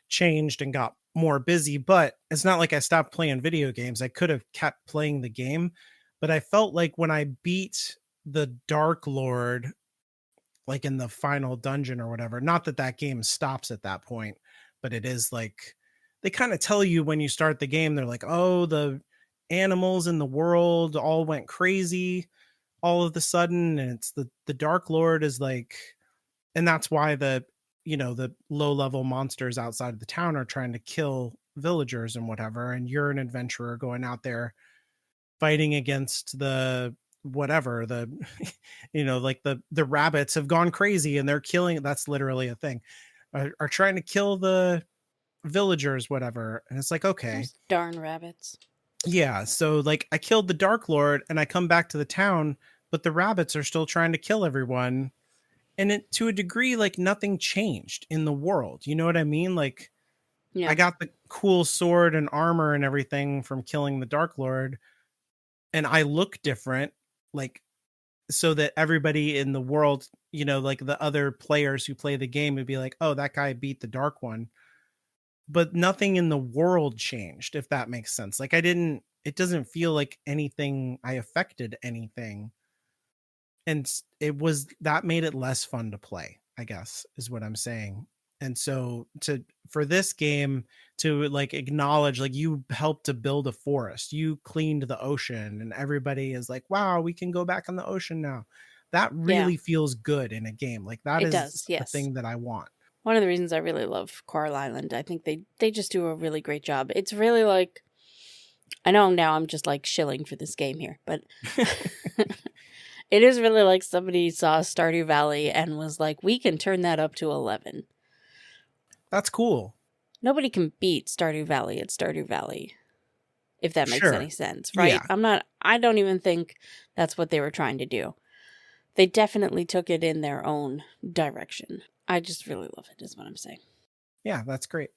changed and got more busy, but it's not like I stopped playing video games. I could have kept playing the game, but I felt like when I beat the Dark Lord, like in the final dungeon or whatever, not that that game stops at that point, but it is like they kind of tell you when you start the game, they're like, oh, the animals in the world all went crazy all of the sudden, and it's the Dark Lord is like, and that's why the the low level monsters outside of the town are trying to kill villagers and whatever, and you're an adventurer going out there fighting against the whatever the like the rabbits have gone crazy and they're killing, that's literally a thing, are trying to kill the villagers, whatever. And it's like, okay, Those darn rabbits. yeah, so like I killed the Dark Lord and I come back to the town, but the rabbits are still trying to kill everyone. And it, to a degree, like nothing changed in the world. You know what I mean? Like Yeah. I got the cool sword and armor and everything from killing the Dark Lord, and I look different, like so that everybody in the world, like the other players who play the game would be like, "Oh, that guy beat the Dark One." But nothing in the world changed, if that makes sense. Like it doesn't feel like anything, I affected anything. And it was, that made it less fun to play, I guess is what I'm saying. And so for this game to like acknowledge, like you helped to build a forest, you cleaned the ocean, and everybody is like, wow, we can go back in the ocean now. That Yeah. really feels good in a game. Like that It does, is a yes. thing that I want. One of the reasons I really love Coral Island, I think they just do a really great job. It's really like, I know now I'm just like shilling for this game here, but it is really like somebody saw Stardew Valley and was like, we can turn that up to 11. That's cool. Nobody can beat Stardew Valley at Stardew Valley, if that makes Sure. any sense, right? Yeah. I don't even think that's what they were trying to do. They definitely took it in their own direction. I just really love it, is what I'm saying. Yeah, that's great.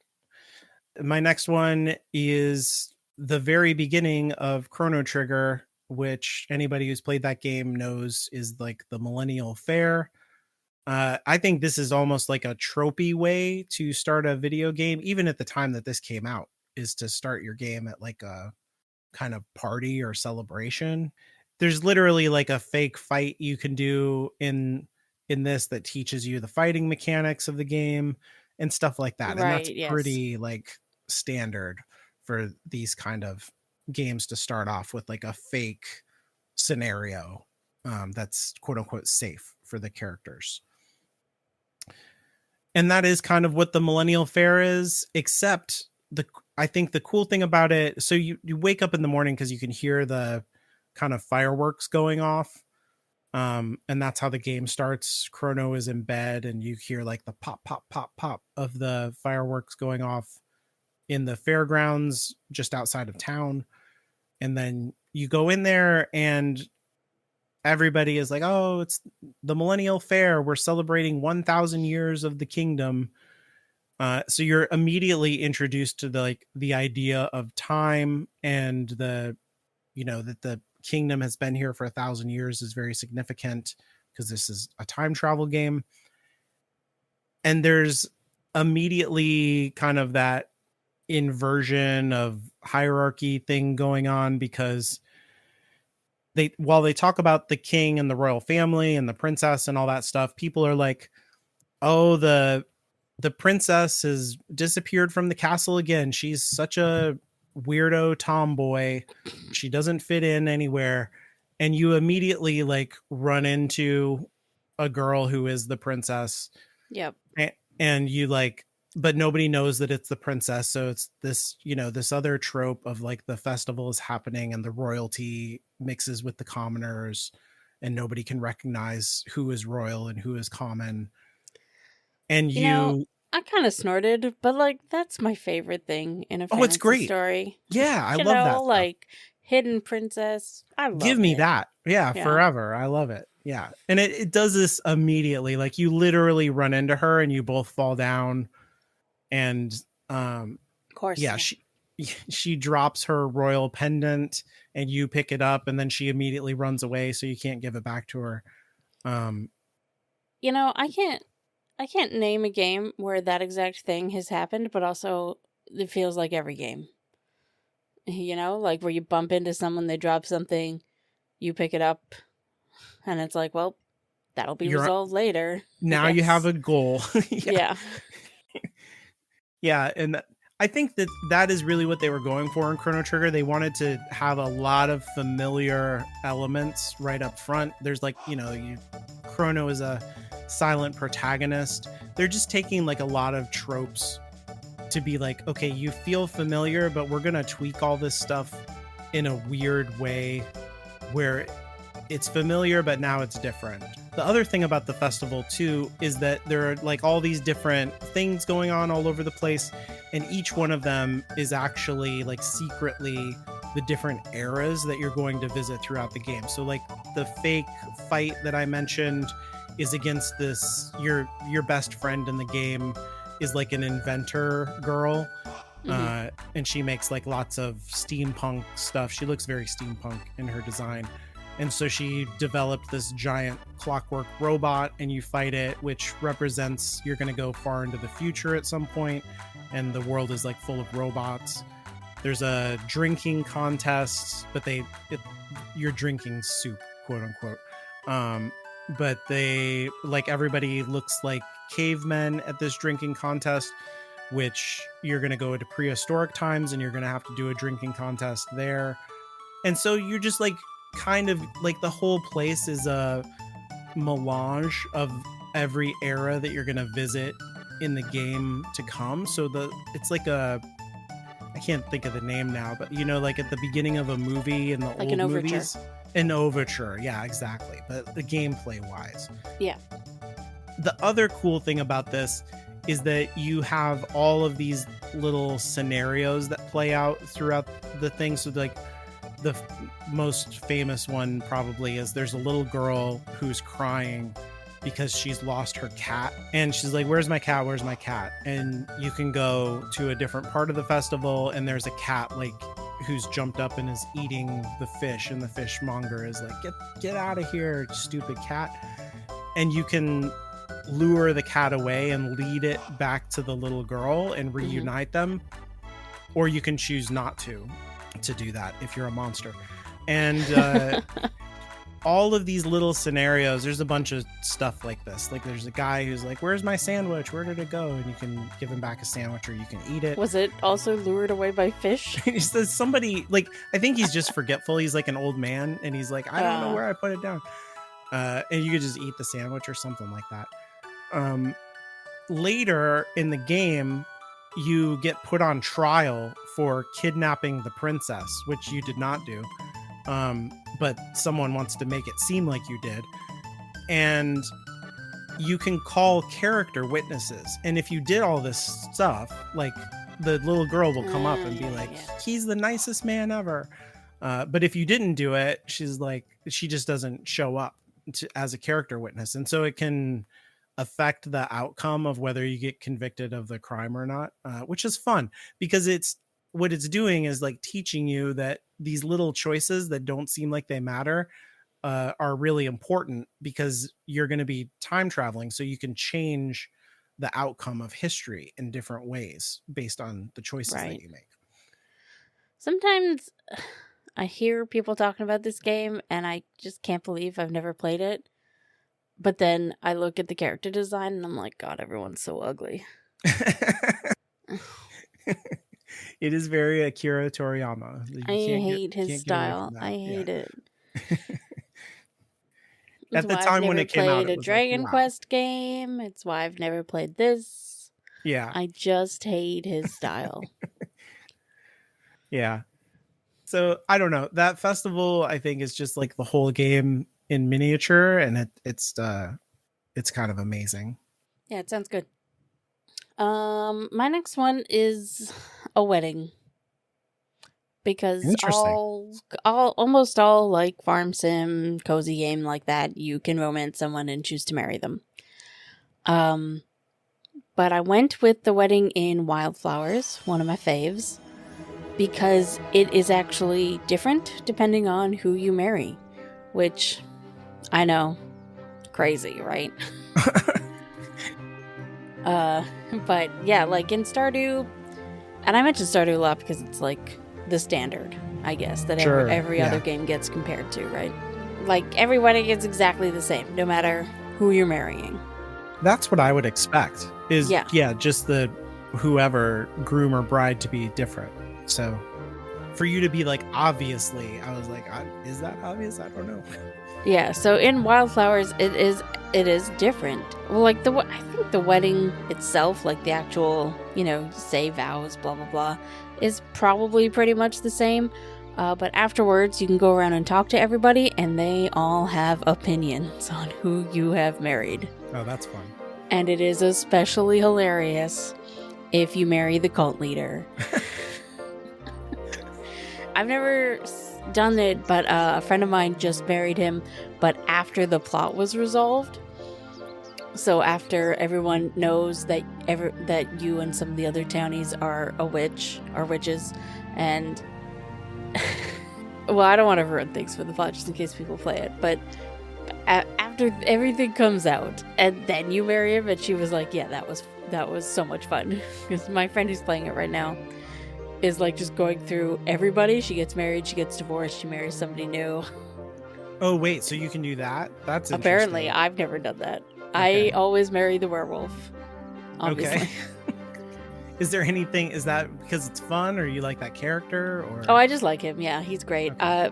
My next one is the very beginning of Chrono Trigger, which anybody who's played that game knows is like the Millennial Fair. I think this is almost like a tropey way to start a video game, even at the time that this came out, is to start your game at like a kind of party or celebration. There's literally like a fake fight you can do in this that teaches you the fighting mechanics of the game and stuff like that. And that's Right, yes. pretty like standard for these kind of games to start off with, like a fake scenario that's quote unquote safe for the characters. And that is kind of what the Millennial Fair is, except I think the cool thing about it, so you wake up in the morning because you can hear the kind of fireworks going off. And that's how the game starts. Chrono is in bed and you hear like the pop, pop, pop, pop of the fireworks going off in the fairgrounds just outside of town. And then you go in there and everybody is like, oh, it's the Millennial Fair. We're celebrating 1,000 years of the kingdom. So you're immediately introduced to the idea of time, and that the kingdom has been here for 1,000 years is very significant because this is a time travel game. And there's immediately kind of that inversion of hierarchy thing going on, because while they talk about the king and the royal family and the princess and all that stuff, people are like, Oh, the princess has disappeared from the castle again. She's such a weirdo tomboy. She doesn't fit in anywhere. And you immediately like run into a girl who is the princess. Yep. And you like, but nobody knows that it's the princess. So it's this, this other trope of like the festival is happening and the royalty mixes with the commoners and nobody can recognize who is royal and who is common. And You know, you I kind of snorted, but like that's my favorite thing in a Oh, it's fantasy great. story. Yeah, I love that stuff. Like hidden princess. I Give love me it. that. Yeah, Yeah. forever. I love it. Yeah. And it does this immediately. Like you literally run into her and you both fall down and Of course. yeah, she drops her royal pendant and you pick it up and then she immediately runs away so you can't give it back to her. I can't name a game where that exact thing has happened, but also it feels like every game. Like where you bump into someone, they drop something, you pick it up, and it's like, well, that'll be You're resolved later. I now you have guess. a goal. Yeah. Yeah. Yeah, and I think that is really what they were going for in Chrono Trigger. They wanted to have a lot of familiar elements right up front. There's like, Chrono is a silent protagonist. They're just taking like a lot of tropes to be like, okay, you feel familiar, but we're going to tweak all this stuff in a weird way where it's familiar, but now it's different. The other thing about the festival too is that there are like all these different things going on all over the place, and each one of them is actually like secretly the different eras that you're going to visit throughout the game. So like the fake fight that I mentioned is against this your best friend in the game is like an inventor girl. And she makes like lots of steampunk stuff. She looks very steampunk in her design. And so she developed this giant clockwork robot and you fight it, which represents you're going to go far into the future at some point and the world is like full of robots. There's a drinking contest, but you're drinking soup, quote unquote. But they like everybody looks like cavemen at this drinking contest, which you're going to go into prehistoric times and you're going to have to do a drinking contest there. And so you're just like kind of like the whole place is a melange of every era that you're going to visit in the game to come. So it's like I can't think of the name now, but like at the beginning of a movie in the like old an movies. An overture. Yeah, exactly. But the gameplay wise. Yeah. The other cool thing about this is that you have all of these little scenarios that play out throughout the thing. So like the most famous one probably is there's a little girl who's crying because she's lost her cat and she's like, where's my cat, where's my cat? And you can go to a different part of the festival and there's a cat like who's jumped up and is eating the fish, and the fishmonger is like, get out of here, stupid cat. And you can lure the cat away and lead it back to the little girl and reunite them, or you can choose not to do that if you're a monster. And all of these little scenarios, there's a bunch of stuff like this. Like there's a guy who's like, where's my sandwich, where did it go? And you can give him back a sandwich or you can eat it. Was it also lured away by fish? He says somebody, like, I think he's just forgetful. He's like an old man and he's like, I don't know where I put it down. And you could just eat the sandwich or something like that. Later in the game, you get put on trial for kidnapping the princess, which you did not do. But someone wants to make it seem like you did. And you can call character witnesses. And if you did all this stuff, like the little girl will come up and be like, he's the nicest man ever. But if you didn't do it, she's like, she just doesn't show up as a character witness. And so it can affect the outcome of whether you get convicted of the crime or not, which is fun because what it's doing is like teaching you that these little choices that don't seem like they matter are really important because you're going to be time traveling. So you can change the outcome of history in different ways based on the choices that you make. Sometimes I hear people talking about this game and I just can't believe I've never played it. But then I look at the character design and I'm like, God, everyone's so ugly. It is very Akira Toriyama. You I hate his can't get away style. from that. I Yeah. hate it. It's At the why I've time when never it came out, played it a was like, Dragon wow. Quest game. It's why I've never played this. Yeah. I just hate his style. Yeah. So I don't know. That festival, I think, is just like the whole game in miniature, and it's kind of amazing. Yeah, it sounds good. My next one is a wedding. Because Interesting. almost all like farm sim, cozy game like that, you can romance someone and choose to marry them. But I went with the wedding in Wildflowers, one of my faves, because it is actually different depending on who you marry, which I know, crazy, right? But yeah, like in Stardew, and I mentioned Stardew a lot because it's like the standard, I guess, that Sure, every yeah. other game gets compared to, right? Like every wedding is exactly the same, no matter who you're marrying. That's what I would expect. Is Yeah. just the whoever groom or bride to be different. So for you to be like, obviously, I was like, is that obvious? I don't know. Yeah, so in Wildflowers, it is different. Well, like I think the wedding itself, like the actual, say vows, blah blah blah, is probably pretty much the same. But afterwards, you can go around and talk to everybody, and they all have opinions on who you have married. Oh, that's fun. And it is especially hilarious if you marry the cult leader. I've never done it, but a friend of mine just married him, but after the plot was resolved. So after everyone knows that you and some of the other townies are witches, and well, I don't want to ruin things for the plot just in case people play it, but after everything comes out and then you marry him, and she was like, yeah, that was so much fun. Because my friend who's playing it right now is like just going through everybody. She gets married, she gets divorced, she marries somebody new. Oh wait, so you can do that? That's interesting. Apparently I've never done that. Okay. I always marry the werewolf, obviously. Okay. Is that because it's fun, or you like that character, or? Oh, I just like him. Yeah, he's great. Okay.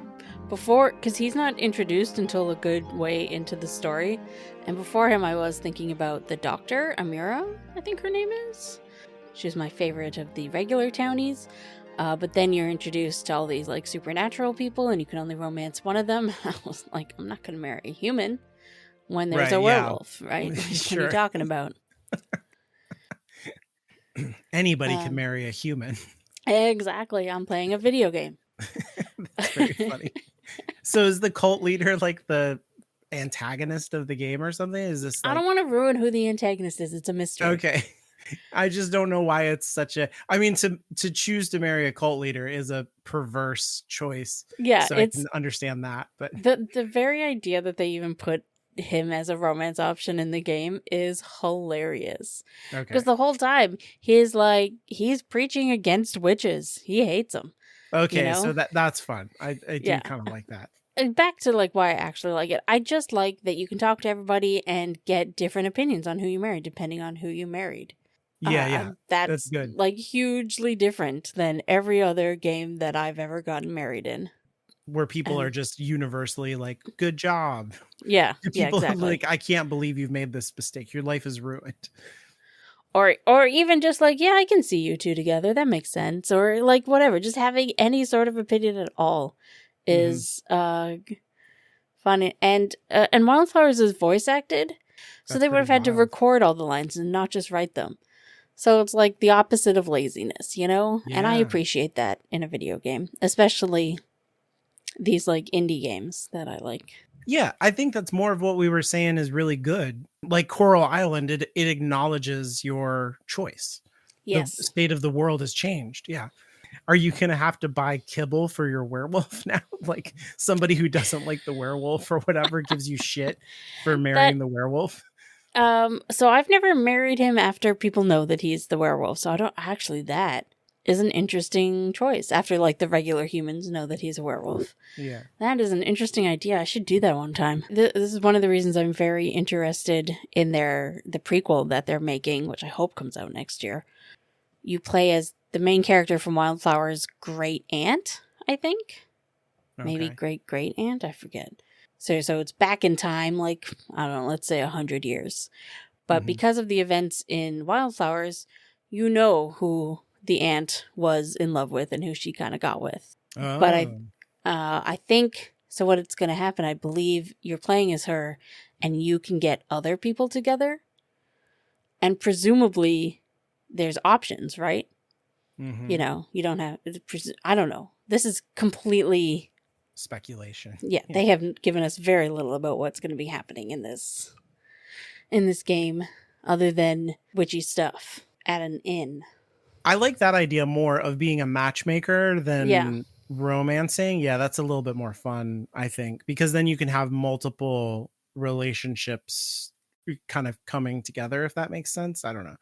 Because he's not introduced until a good way into the story, and before him I was thinking about the doctor, Amira, I think her name is. She's my favorite of the regular townies, but then you're introduced to all these like supernatural people, and you can only romance one of them. I was like, I'm not going to marry a human when there's a werewolf, right? Sure. What are you talking about? Anybody can marry a human. Exactly. I'm playing a video game. That's very funny. So is the cult leader like the antagonist of the game or something? Is this like... I don't want to ruin who the antagonist is. It's a mystery. Okay. I just don't know why it's such a... I mean, to choose to marry a cult leader is a perverse choice. Yeah, so I can understand that. But the very idea that they even put him as a romance option in the game is hilarious. Okay. Because the whole time he's preaching against witches. He hates them. Okay, so that's fun. I do kind of like that. And back to like why I actually like it. I just like that you can talk to everybody and get different opinions on who you married depending on who you married. Yeah. That's good. Like hugely different than every other game that I've ever gotten married in. Where people are just universally like, good job. Yeah. People exactly. Like, I can't believe you've made this mistake. Your life is ruined. Or even just like, yeah, I can see you two together. That makes sense. Or like whatever. Just having any sort of opinion at all is fun. And Wildflowers is voice acted. So they would have had to record all the lines and not just write them. So it's like the opposite of laziness, Yeah. And I appreciate that in a video game, especially these like indie games that I like. Yeah, I think that's more of what we were saying is really good. Like Coral Island, it acknowledges your choice. Yes. The state of the world has changed. Yeah. Are you going to have to buy kibble for your werewolf now? Like somebody who doesn't like the werewolf or whatever gives you shit for marrying the werewolf? So I've never married him after people know that he's the werewolf. So I don't actually that. is an interesting choice after like the regular humans know that he's a werewolf. Yeah. That is an interesting idea. I should do that one time. This is one of the reasons I'm very interested in the prequel that they're making, which I hope comes out next year. You play as the main character from Wildflower's great aunt, I think. Okay. Maybe great aunt, I forget. So it's back in time, like, I don't know, let's say 100 years. But because of the events in Wildflowers, you know who the aunt was in love with and who she kind of got with. Oh. But I think, so what it's going to happen, I believe you're playing as her and you can get other people together. And presumably there's options, right? You know, you don't have, I don't know. This is completely speculation. Yeah, they haven't given us very little about what's going to be happening in this game other than witchy stuff at an inn. I like that idea more of being a matchmaker than romancing. Yeah, that's a little bit more fun, I think, because then you can have multiple relationships kind of coming together, if that makes sense. I don't know.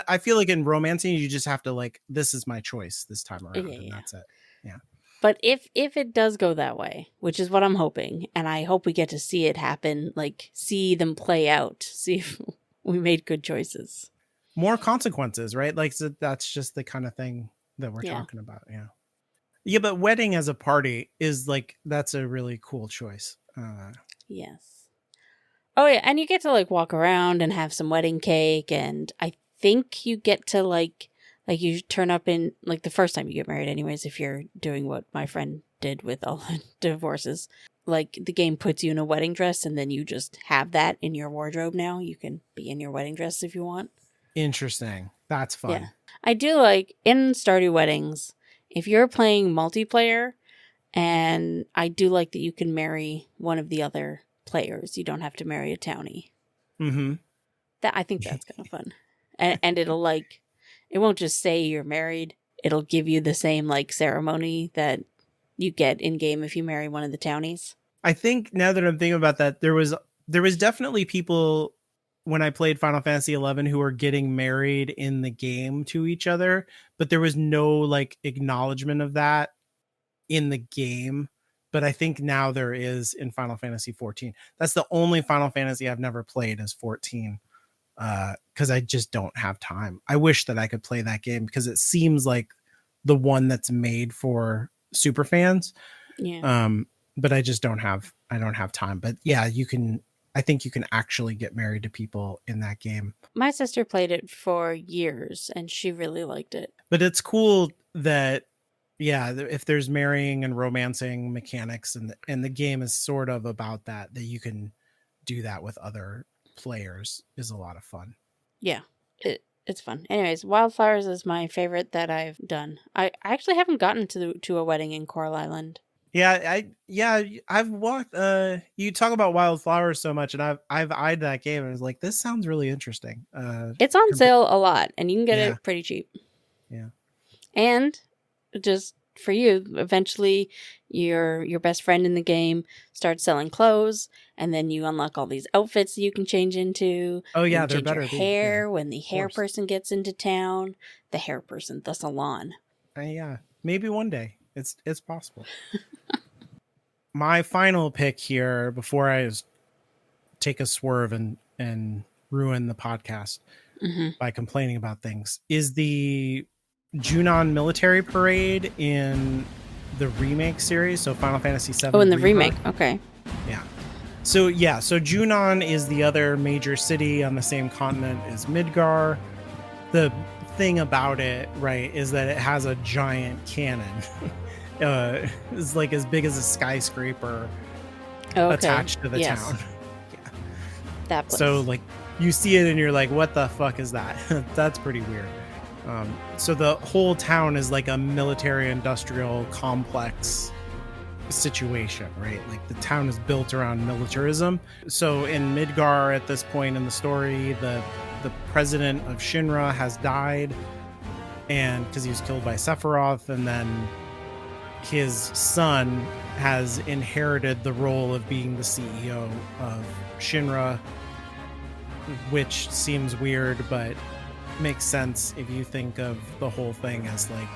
I feel like in romancing, you just have to like, this is my choice this time around, and that's it. Yeah. But if it does go that way, which is what I'm hoping, and I hope we get to see it happen, like see them play out, see if we made good choices. More consequences, right? Like, so that's just the kind of thing that we're talking about. Yeah. Yeah, but wedding as a party is like, that's a really cool choice. Yes. Oh yeah, and you get to like walk around and have some wedding cake, and I think you get to like you turn up in like the first time you get married anyways, if you're doing what my friend did with all the divorces. Like the game puts you in a wedding dress and then you just have that in your wardrobe now. You can be in your wedding dress if you want. Interesting. That's fun. Yeah. I do like in Stardew Weddings, if you're playing multiplayer, and I do like that you can marry one of the other players. You don't have to marry a townie. Mm-hmm. I think that's kind of fun. And it'll like, it won't just say you're married. It'll give you the same like ceremony that you get in game if you marry one of the townies. I think now that I'm thinking about that, there was definitely people when I played Final Fantasy XI who were getting married in the game to each other, but there was no like acknowledgement of that in the game. But I think now there is in Final Fantasy 14. That's the only Final Fantasy I've never played is 14. Because I just don't have time. I wish that I could play that game because it seems like the one that's made for super fans. Yeah. But I just don't have time. But yeah, I think you can actually get married to people in that game. My sister played it for years and she really liked it. But it's cool that, yeah, if there's marrying and romancing mechanics and the game is sort of about that you can do that with other players is a lot of fun. Yeah, it's fun. Anyways, Wildflowers is my favorite that I've done. I actually haven't gotten to a wedding in Coral Island. Yeah, I've walked. You talk about Wildflowers so much, and I've eyed that game, and I was like, this sounds really interesting. It's on sale a lot, and you can get it pretty cheap. Yeah, and just for you, eventually your best friend in the game starts selling clothes, and then you unlock all these outfits that you can change into. Oh yeah, they're better. Your hair when the hair person gets into town, the hair person, the salon. Yeah, maybe one day it's possible. My final pick here before I take a swerve and ruin the podcast by complaining about things is the Junon military parade in the remake series, so Final Fantasy VII. Oh, in the remake, okay. Yeah. So Junon is the other major city on the same continent as Midgar. The thing about it, right, is that it has a giant cannon. It's like as big as a skyscraper attached to the town. Yeah. That place. So like you see it and you're like, what the fuck is that? That's pretty weird. So the whole town is like a military industrial complex situation, right? Like the town is built around militarism. So in Midgar at this point in the story, the president of Shinra has died, and because he was killed by Sephiroth, and then his son has inherited the role of being the CEO of Shinra, which seems weird, but makes sense if you think of the whole thing as like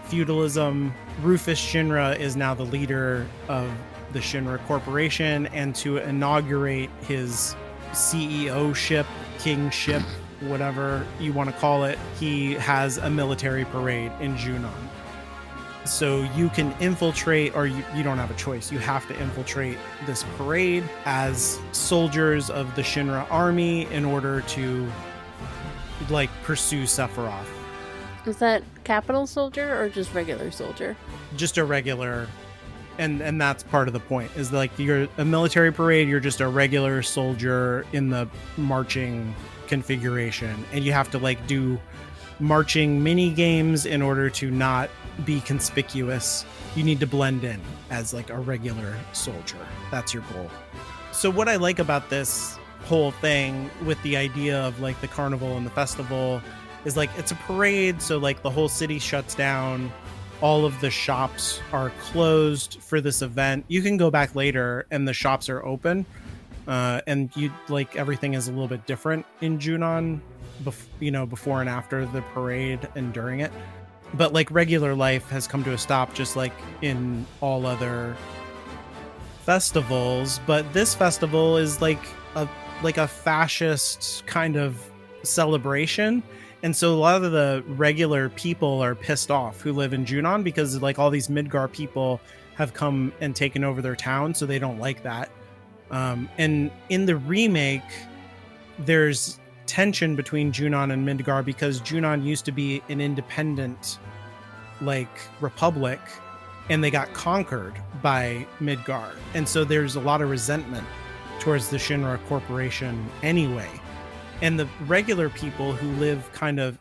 feudalism. Rufus Shinra is now the leader of the Shinra Corporation, and to inaugurate his CEO-ship, kingship, whatever you want to call it, he has a military parade in Junon. So you can infiltrate, or you don't have a choice. You have to infiltrate this parade as soldiers of the Shinra army in order to like pursue Sephiroth. Is that capital soldier or just regular soldier? Just a regular, and that's part of the point, is like you're a military parade, you're just a regular soldier in the marching configuration, and you have to like do marching mini games in order to not be conspicuous. You need to blend in as like a regular soldier. That's your goal. So what I like about this whole thing with the idea of like the carnival and the festival is like it's a parade, so like the whole city shuts down, all of the shops are closed for this event. You can go back later and the shops are open, and you like everything is a little bit different in Junon, before and after the parade and during it. But like regular life has come to a stop, just like in all other festivals. But this festival is like a fascist kind of celebration, and so a lot of the regular people are pissed off who live in Junon, because like all these Midgar people have come and taken over their town, so they don't like that. And in the remake, there's tension between Junon and Midgar, because Junon used to be an independent like republic, and they got conquered by Midgar, and so there's a lot of resentment towards the Shinra Corporation anyway. And the regular people who live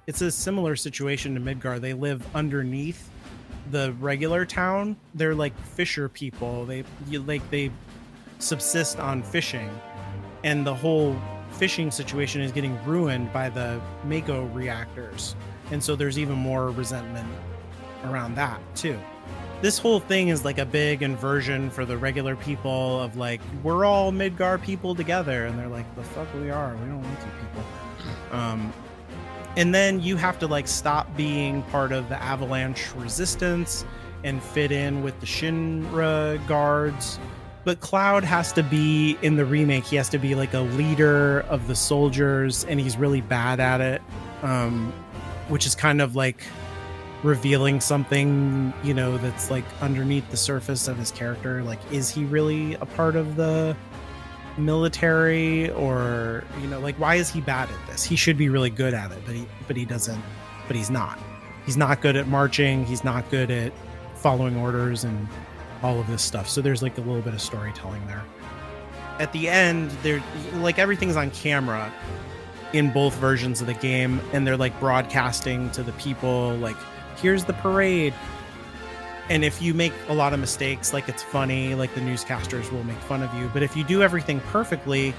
it's a similar situation to Midgar. They live underneath the regular town. They're like fisher people. They subsist on fishing, and the whole fishing situation is getting ruined by the Mako reactors. And so there's even more resentment around that too. This whole thing is like a big inversion for the regular people of like, we're all Midgar people together, and they're like, the fuck we are, we don't like you people. And then you have to like stop being part of the Avalanche resistance and fit in with the Shinra guards. But Cloud has to be, in the remake, he has to be like a leader of the soldiers, and he's really bad at it, which is kind of like revealing something, that's like underneath the surface of his character. Like, is he really a part of the military, or like, why is he bad at this? He should be really good at it, but he doesn't. But he's not. He's not good at marching. He's not good at following orders and all of this stuff. So there's like a little bit of storytelling there. At the end, there like everything's on camera in both versions of the game, and they're like broadcasting to the people like, here's the parade. And if you make a lot of mistakes, like it's funny, like the newscasters will make fun of you. But if you do everything perfectly,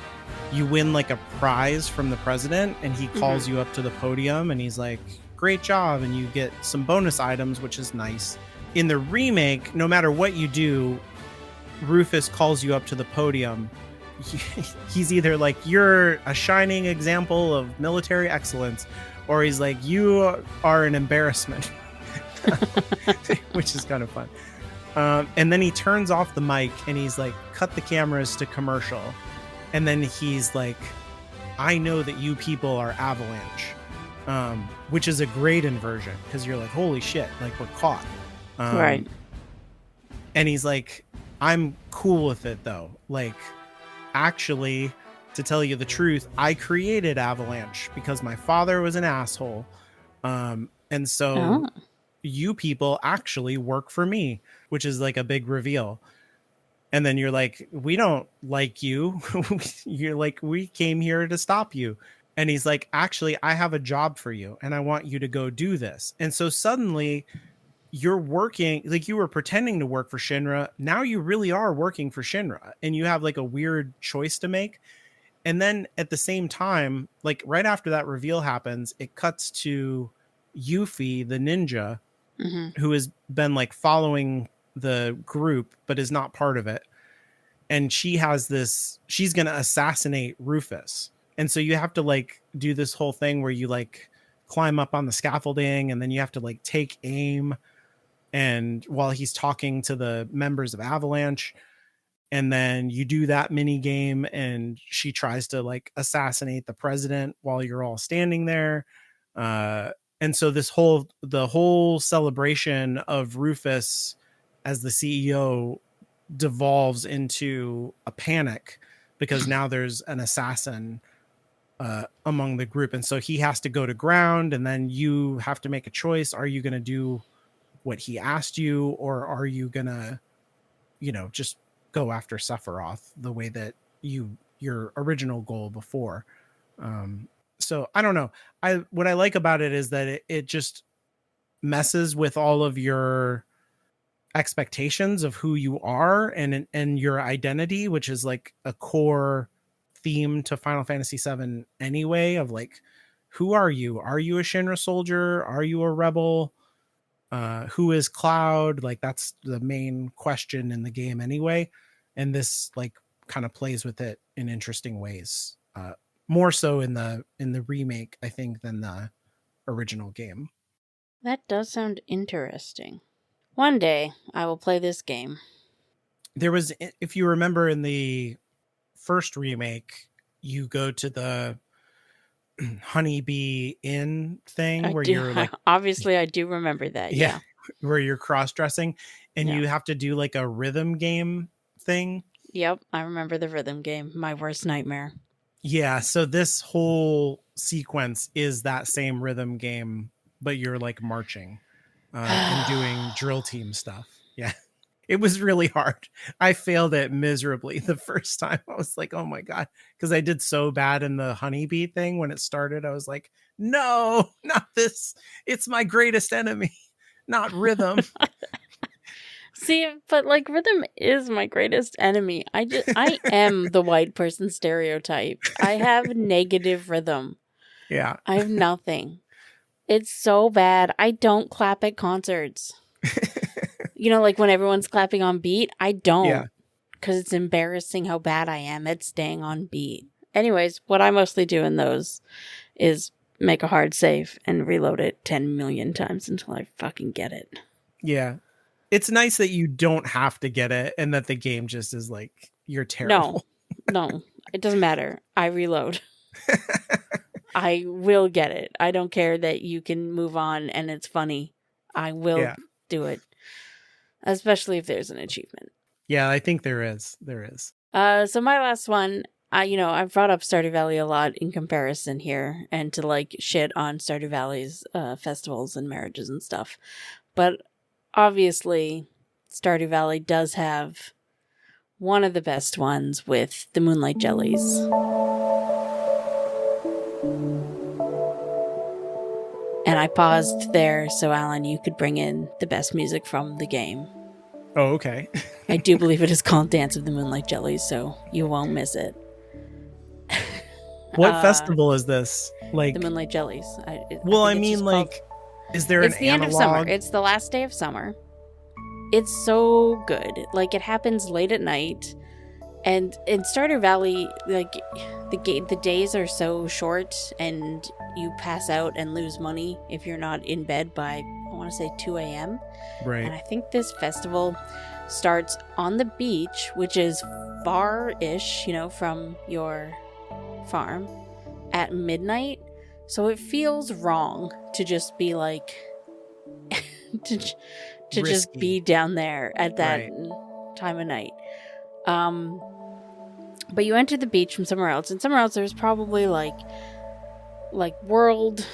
you win like a prize from the president, and he calls you up to the podium and he's like, great job. And you get some bonus items, which is nice. In the remake, no matter what you do, Rufus calls you up to the podium. He's either like, you're a shining example of military excellence, or he's like, you are an embarrassment. Which is kind of fun. And then he turns off the mic and he's like, cut the cameras to commercial. And then he's like, I know that you people are Avalanche, which is a great inversion, because you're like, holy shit, like we're caught. Right. And he's like, I'm cool with it though. Like, actually, to tell you the truth, I created Avalanche because my father was an asshole. And so you people actually work for me, which is like a big reveal. And then you're like, we don't like you. You're like, we came here to stop you. And he's like, actually, I have a job for you, and I want you to go do this. And so suddenly you're working, like you were pretending to work for Shinra. Now you really are working for Shinra, and you have like a weird choice to make. And then at the same time, like right after that reveal happens, it cuts to Yuffie, the ninja, who has been like following the group, but is not part of it. And she has this, she's going to assassinate Rufus. And so you have to like do this whole thing where you like climb up on the scaffolding, and then you have to like take aim, and while he's talking to the members of Avalanche, and then you do that mini game, and she tries to like assassinate the president while you're all standing there. And so the whole celebration of Rufus as the CEO devolves into a panic because now there's an assassin among the group, and so he has to go to ground, and then you have to make a choice. Are you going to do what he asked you, or are you going to, just go after Sephiroth the way that your original goal before? So I don't know. What I like about it is that it just messes with all of your expectations of who you are and your identity, which is like a core theme to Final Fantasy VII anyway, of like, who are you? Are you a Shinra soldier? Are you a rebel? Who is Cloud? Like, that's the main question in the game anyway. And this like kind of plays with it in interesting ways. More so in the remake, I think, than the original game. That does sound interesting. One day I will play this game. There was, if you remember in the first remake, you go to the Honeybee Inn thing you're like, obviously I do remember that. Yeah. Where you're cross-dressing and you have to do like a rhythm game thing. Yep, I remember the rhythm game. My worst nightmare. Yeah, so this whole sequence is that same rhythm game, but you're like marching and doing drill team stuff. Yeah. It was really hard. I failed it miserably the first time. I was like, oh my God. Because I did so bad in the Honeybee thing when it started. I was like, no, not this. It's my greatest enemy, not rhythm. See, but like rhythm is my greatest enemy. I am the white person stereotype. I have negative rhythm. Yeah. I have nothing. It's so bad. I don't clap at concerts. Like when everyone's clapping on beat, I don't. Because it's embarrassing how bad I am at staying on beat. Anyways, what I mostly do in those is make a hard save and reload it 10 million times until I fucking get it. Yeah. It's nice that you don't have to get it and that the game just is like, you're terrible. No, it doesn't matter. I reload. I will get it. I don't care that you can move on and it's funny. I will do it. Especially if there's an achievement. Yeah, I think there is. There is. So my last one, I've brought up Stardew Valley a lot in comparison here and to like shit on Stardew Valley's festivals and marriages and stuff. But obviously, Stardew Valley does have one of the best ones with the Moonlight Jellies. And I paused there so, Alan, you could bring in the best music from the game. Oh, okay. I do believe it is called Dance of the Moonlight Jellies, so you won't miss it. What festival is this? Like the Moonlight Jellies. Is there it's an the analog? End of summer. It's the last day of summer. It's so good. Like, it happens late at night. And in Stardew Valley, like, the days are so short and you pass out and lose money if you're not in bed by, I want to say, 2 a.m. Right. And I think this festival starts on the beach, which is far-ish, from your farm, at midnight. So it feels wrong to just be like, to just be down there at that time of night. But you enter the beach from somewhere else, and somewhere else there's probably like world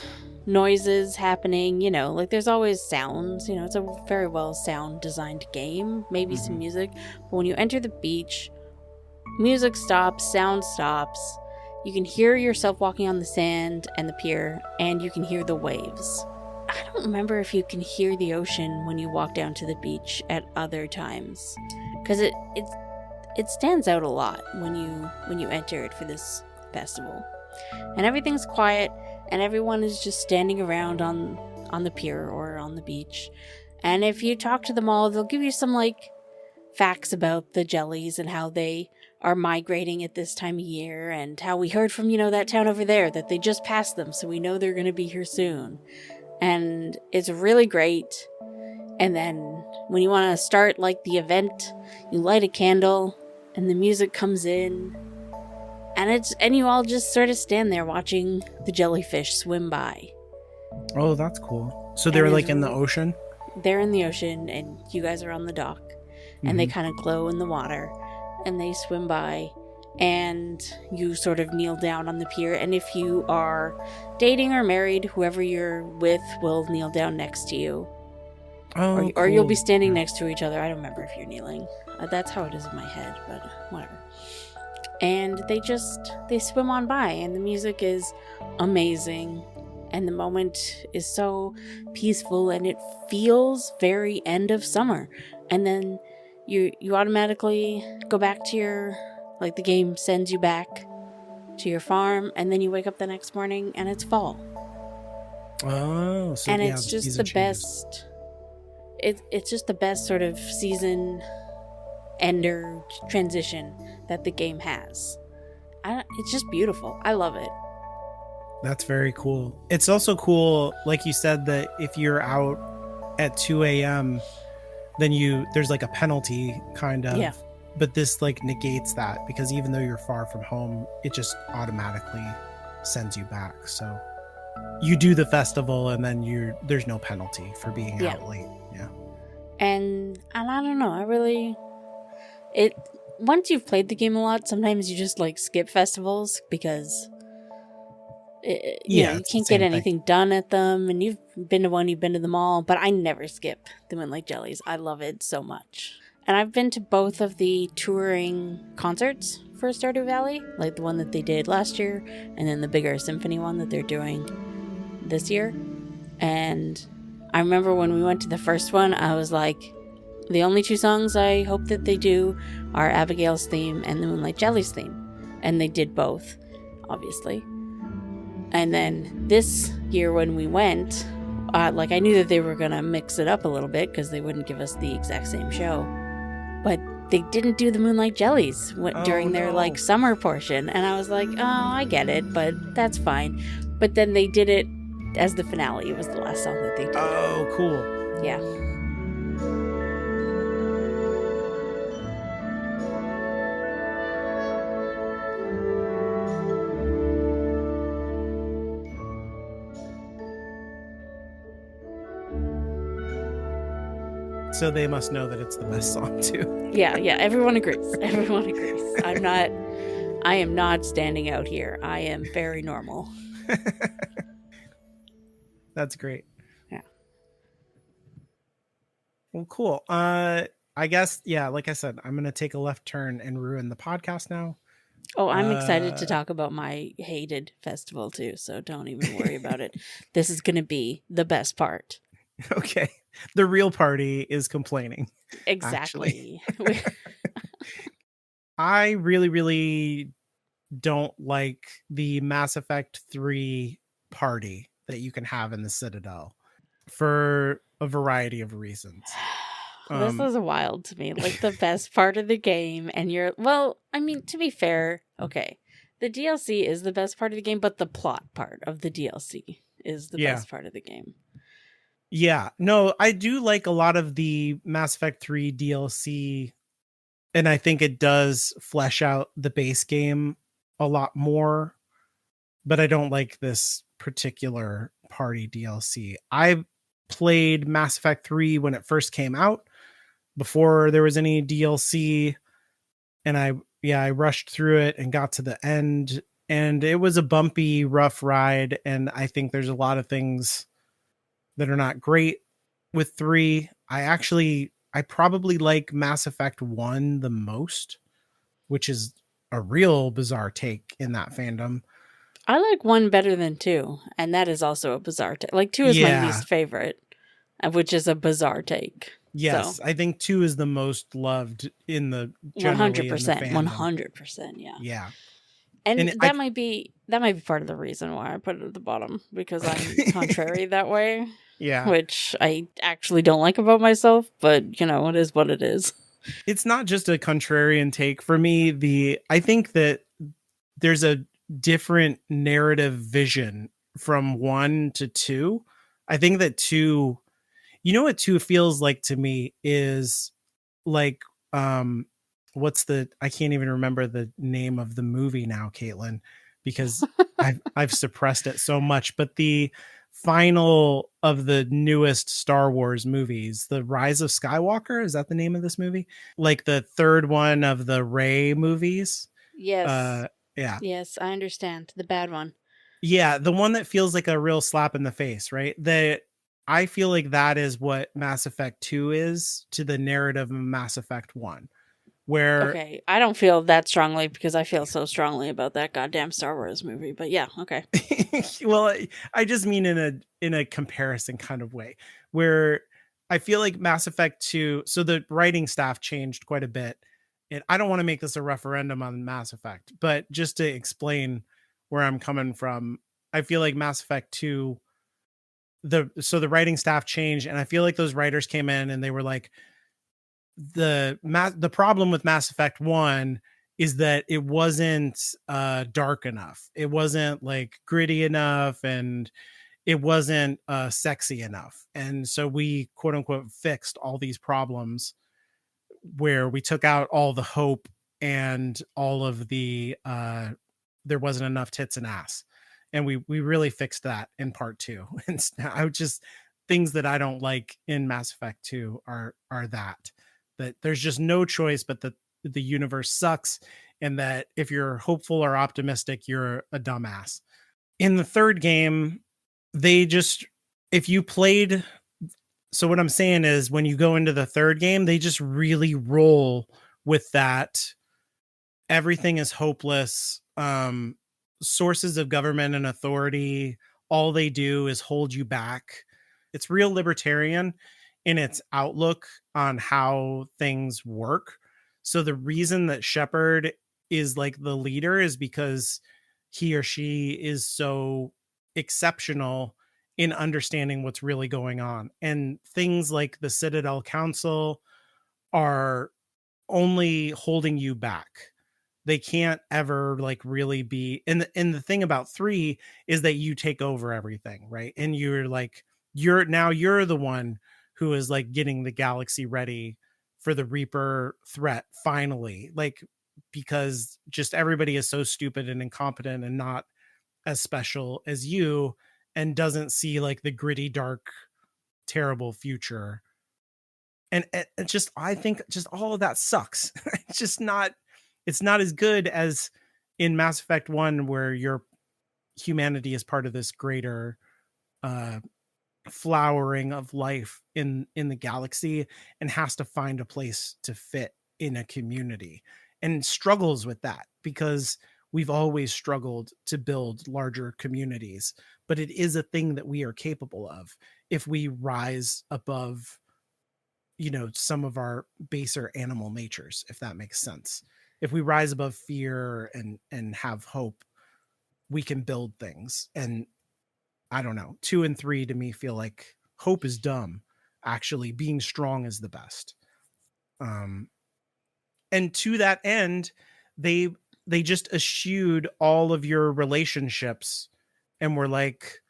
noises happening, like there's always sounds, it's a very well sound designed game, maybe some music. But when you enter the beach, music stops, sound stops. You can hear yourself walking on the sand and the pier, and you can hear the waves. I don't remember if you can hear the ocean when you walk down to the beach at other times, because it stands out a lot when you enter it for this festival. And everything's quiet, and everyone is just standing around on the pier or on the beach. And if you talk to them all, they'll give you some like facts about the jellies and how they are migrating at this time of year, and how we heard from, that town over there that they just passed them, so we know they're going to be here soon. And it's really great. And then when you want to start like the event, you light a candle and the music comes in, and you all just sort of stand there watching the jellyfish swim by. Oh, that's cool. So they're like in the ocean? They're in the ocean, and you guys are on the dock, and they kind of glow in the water, and they swim by, and you sort of kneel down on the pier. And if you are dating or married, whoever you're with will kneel down next to you. Oh, or you'll be standing next to each other. I don't remember if you're kneeling. That's how it is in my head, but whatever. And they swim on by, and the music is amazing, and the moment is so peaceful, and it feels very end of summer. And then you automatically go back to your, like, the game sends you back to your farm, and then you wake up the next morning and it's fall. Oh, so and it's just the best. It's just the best sort of season ender transition that the game has. It's just beautiful. I love it. That's very cool. It's also cool, like you said, that if you're out at 2 a.m., then there's like a penalty, kind of. Yeah. But this like negates that, because even though you're far from home, it just automatically sends you back. So you do the festival, and then there's no penalty for being out late. Yeah. And I don't know, once you've played the game a lot, sometimes you just like skip festivals because you can't get anything done at them, and you've been to one, you've been to them all, but I never skip the Moonlight Jellies. I love it so much. And I've been to both of the touring concerts for Stardew Valley, like the one that they did last year, and then the bigger symphony one that they're doing this year. And I remember when we went to the first one, I was like, the only two songs I hope that they do are Abigail's theme and the Moonlight Jellies theme. And they did both, obviously. And then this year when we went, I knew that they were going to mix it up a little bit because they wouldn't give us the exact same show. But they didn't do the Moonlight Jellies during their summer portion. And I was like, oh, I get it, but that's fine. But then they did it as the finale. It was the last song that they did. Oh, cool. Yeah. So they must know that it's the best song too. Yeah, everyone agrees. Everyone agrees. I am not standing out here. I am very normal. That's great. Yeah. Well, cool. I guess, like I said, I'm going to take a left turn and ruin the podcast now. Oh, I'm excited to talk about my hated festival too, so don't even worry about it. This is going to be the best part. Okay. The real party is complaining. Exactly. I really, really don't like the Mass Effect 3 party that you can have in the Citadel for a variety of reasons. This is wild to me. Like, the best part of the game, and to be fair, okay, the DLC is the best part of the game, but the plot part of the DLC is the best part of the game. Yeah, no, I do like a lot of the Mass Effect 3 DLC, and I think it does flesh out the base game a lot more, but I don't like this particular party DLC. I played Mass Effect 3 when it first came out, before there was any DLC, and I rushed through it and got to the end, and it was a bumpy, rough ride, and I think there's a lot of things that are not great with 3. I probably like Mass Effect 1 the most, which is a real bizarre take in that fandom. I like 1 better than 2, and that is also a bizarre take. Like, 2 is my least favorite, which is a bizarre take. Yes, so. I think 2 is the most loved in the 100%. 100%, yeah. Yeah. And that might be part of the reason why I put it at the bottom, because I'm contrary that way. Yeah. Which I actually don't like about myself, but it is what it is. It's not just a contrarian take for me. I think that there's a different narrative vision from 1 to 2. I think that 2, you know what 2 feels like to me is like, um I can't even remember the name of the movie now, Caitlin, because I've suppressed it so much, but the final of the newest Star Wars movies, The Rise of Skywalker, is that the name of this movie? Like the third one of the Rey movies. Yes. Yeah. Yes, I understand. The bad one. Yeah, the one that feels like a real slap in the face, right? I feel like that is what Mass Effect 2 is to the narrative of Mass Effect 1, where Okay, I don't feel that strongly because I feel so strongly about that goddamn Star Wars movie. But yeah, okay. well, I just mean in a comparison kind of way, where I feel like Mass Effect 2, so the writing staff changed quite a bit. And I don't want to make this a referendum on Mass Effect, but just to explain where I'm coming from, I feel like Mass Effect 2, the writing staff changed, and I feel like those writers came in and they were like, the problem with Mass Effect 1 is that it wasn't dark enough. It wasn't like gritty enough, and it wasn't sexy enough. And so we quote unquote fixed all these problems where we took out all the hope and all of the there wasn't enough tits and ass. And we really fixed that in part 2. And I would just, things that I don't like in Mass Effect 2 are that there's just no choice but that the universe sucks, and that if you're hopeful or optimistic, you're a dumbass. In the third game, they just, if you played, so what I'm saying is when you go into the third game, they just really roll with that everything is hopeless. Sources of government and authority, all they do is hold you back. It's real libertarian in its outlook on how things work. So the reason that Shepard is like the leader is because he or she is so exceptional in understanding what's really going on. And things like the Citadel Council are only holding you back. They can't ever like really be, and the thing about 3 is that you take over everything, right? And you're like, you're the one who is like getting the galaxy ready for the Reaper threat finally, like, because just everybody is so stupid and incompetent and not as special as you, and doesn't see like the gritty, dark, terrible future. And just, I think just all of that sucks. It's just not, it's not as good as in Mass Effect 1, where your humanity is part of this greater uh flowering of life in the galaxy, and has to find a place to fit in a community, and struggles with that because we've always struggled to build larger communities. But it is a thing that we are capable of if we rise above, some of our baser animal natures, if that makes sense. If we rise above fear and have hope, we can build things. And I don't know, 2 and 3 to me feel like hope is dumb. Actually, being strong is the best. And to that end, they they just eschewed all of your relationships, and were like,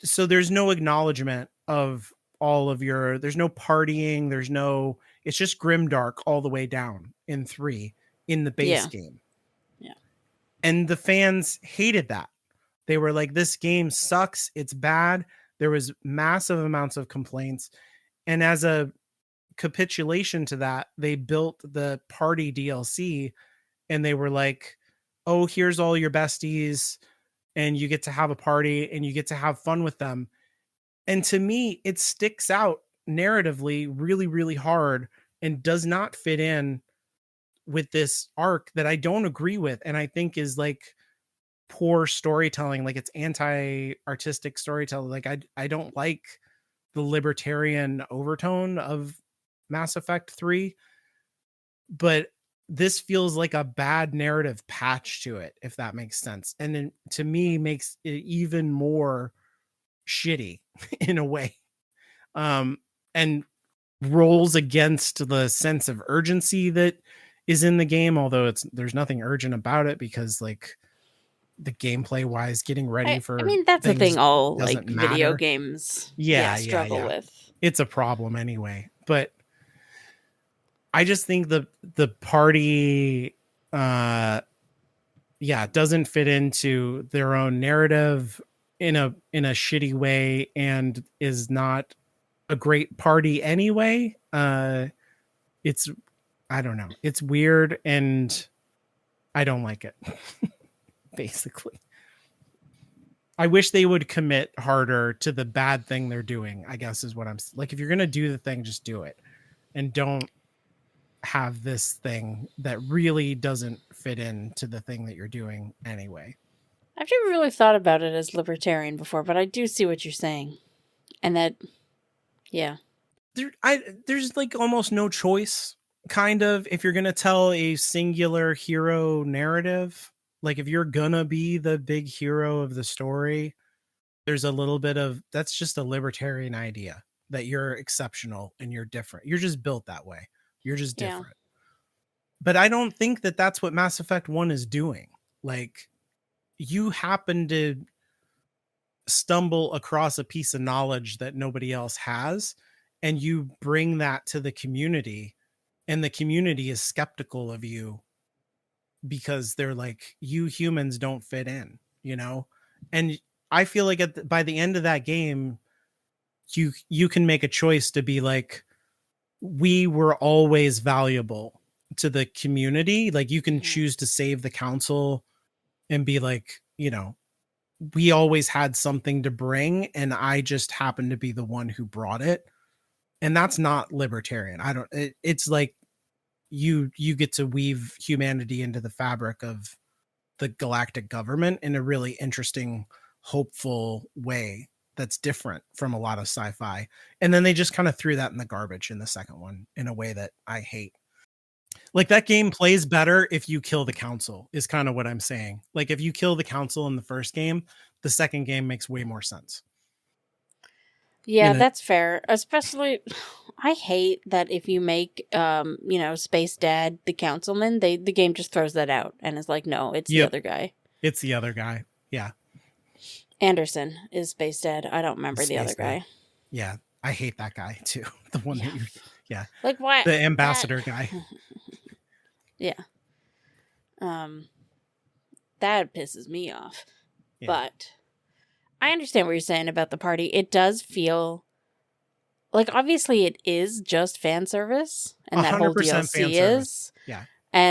so there's no acknowledgement of all of your, there's no partying, there's no, it's just grimdark all the way down in 3 in the base Yeah. game. Yeah. And the fans hated that. They were like, this game sucks, it's bad. There was massive amounts of complaints, and as a capitulation to that, they built the party DLC, and they were like, oh, here's all your besties, and you get to have a party and you get to have fun with them. And to me, it sticks out narratively really, really hard, and does not fit in with this arc that I don't agree with, and I think is like poor storytelling. Like, it's anti-artistic storytelling. Like, I don't like the libertarian overtone of Mass Effect 3, but this feels like a bad narrative patch to it, if that makes sense. And then to me makes it even more shitty in a way. And rolls against the sense of urgency that is in the game, although there's nothing urgent about it because like the gameplay wise getting ready I for mean, that's the thing things all like doesn't video matter. games, Yeah, yeah, struggle yeah. with. It's a problem anyway. But I just think the party doesn't fit into their own narrative in a shitty way and is not a great party anyway. It's I don't know. It's weird and I don't like it. Basically. I wish they would commit harder to the bad thing they're doing, I guess is what I'm like. If you're going to do the thing, just do it and don't have this thing that really doesn't fit into the thing that you're doing anyway. I've never really thought about it as libertarian before, but I do see what you're saying. And that, yeah. There's like almost no choice, kind of, if you're going to tell a singular hero narrative. Like if you're going to be the big hero of the story, there's a little bit of that's just a libertarian idea that you're exceptional and you're different. You're just built that way. You're just different. But I don't think that that's what Mass Effect 1 is doing. Like you happen to stumble across a piece of knowledge that nobody else has and you bring that to the community and the community is skeptical of you because they're like, you humans don't fit in, you know? And I feel like by the end of that game, you can make a choice to be like, we were always valuable to the community. Like you can choose to save the council and be like, you know, we always had something to bring and I just happened to be the one who brought it. And that's not libertarian. It's like you get to weave humanity into the fabric of the galactic government in a really interesting, hopeful way that's different from a lot of sci-fi. And then they just kind of threw that in the garbage in the second one in a way that I hate. Like that game plays better if you kill the council is kind of what I'm saying. Like if you kill the council in the first game, the second game makes way more sense. Yeah, that's fair. Especially I hate that if you make Space Dad the councilman, the game just throws that out and is like, no, it's the other guy. It's the other guy. Yeah. Anderson is Space Dad. I don't remember the other guy. Yeah. I hate that guy too. The one that you Like why the ambassador guy. Yeah. That pisses me off. Yeah. But I understand what you're saying about the party. It does feel like obviously it is just fan service and that whole DLC is. Yeah.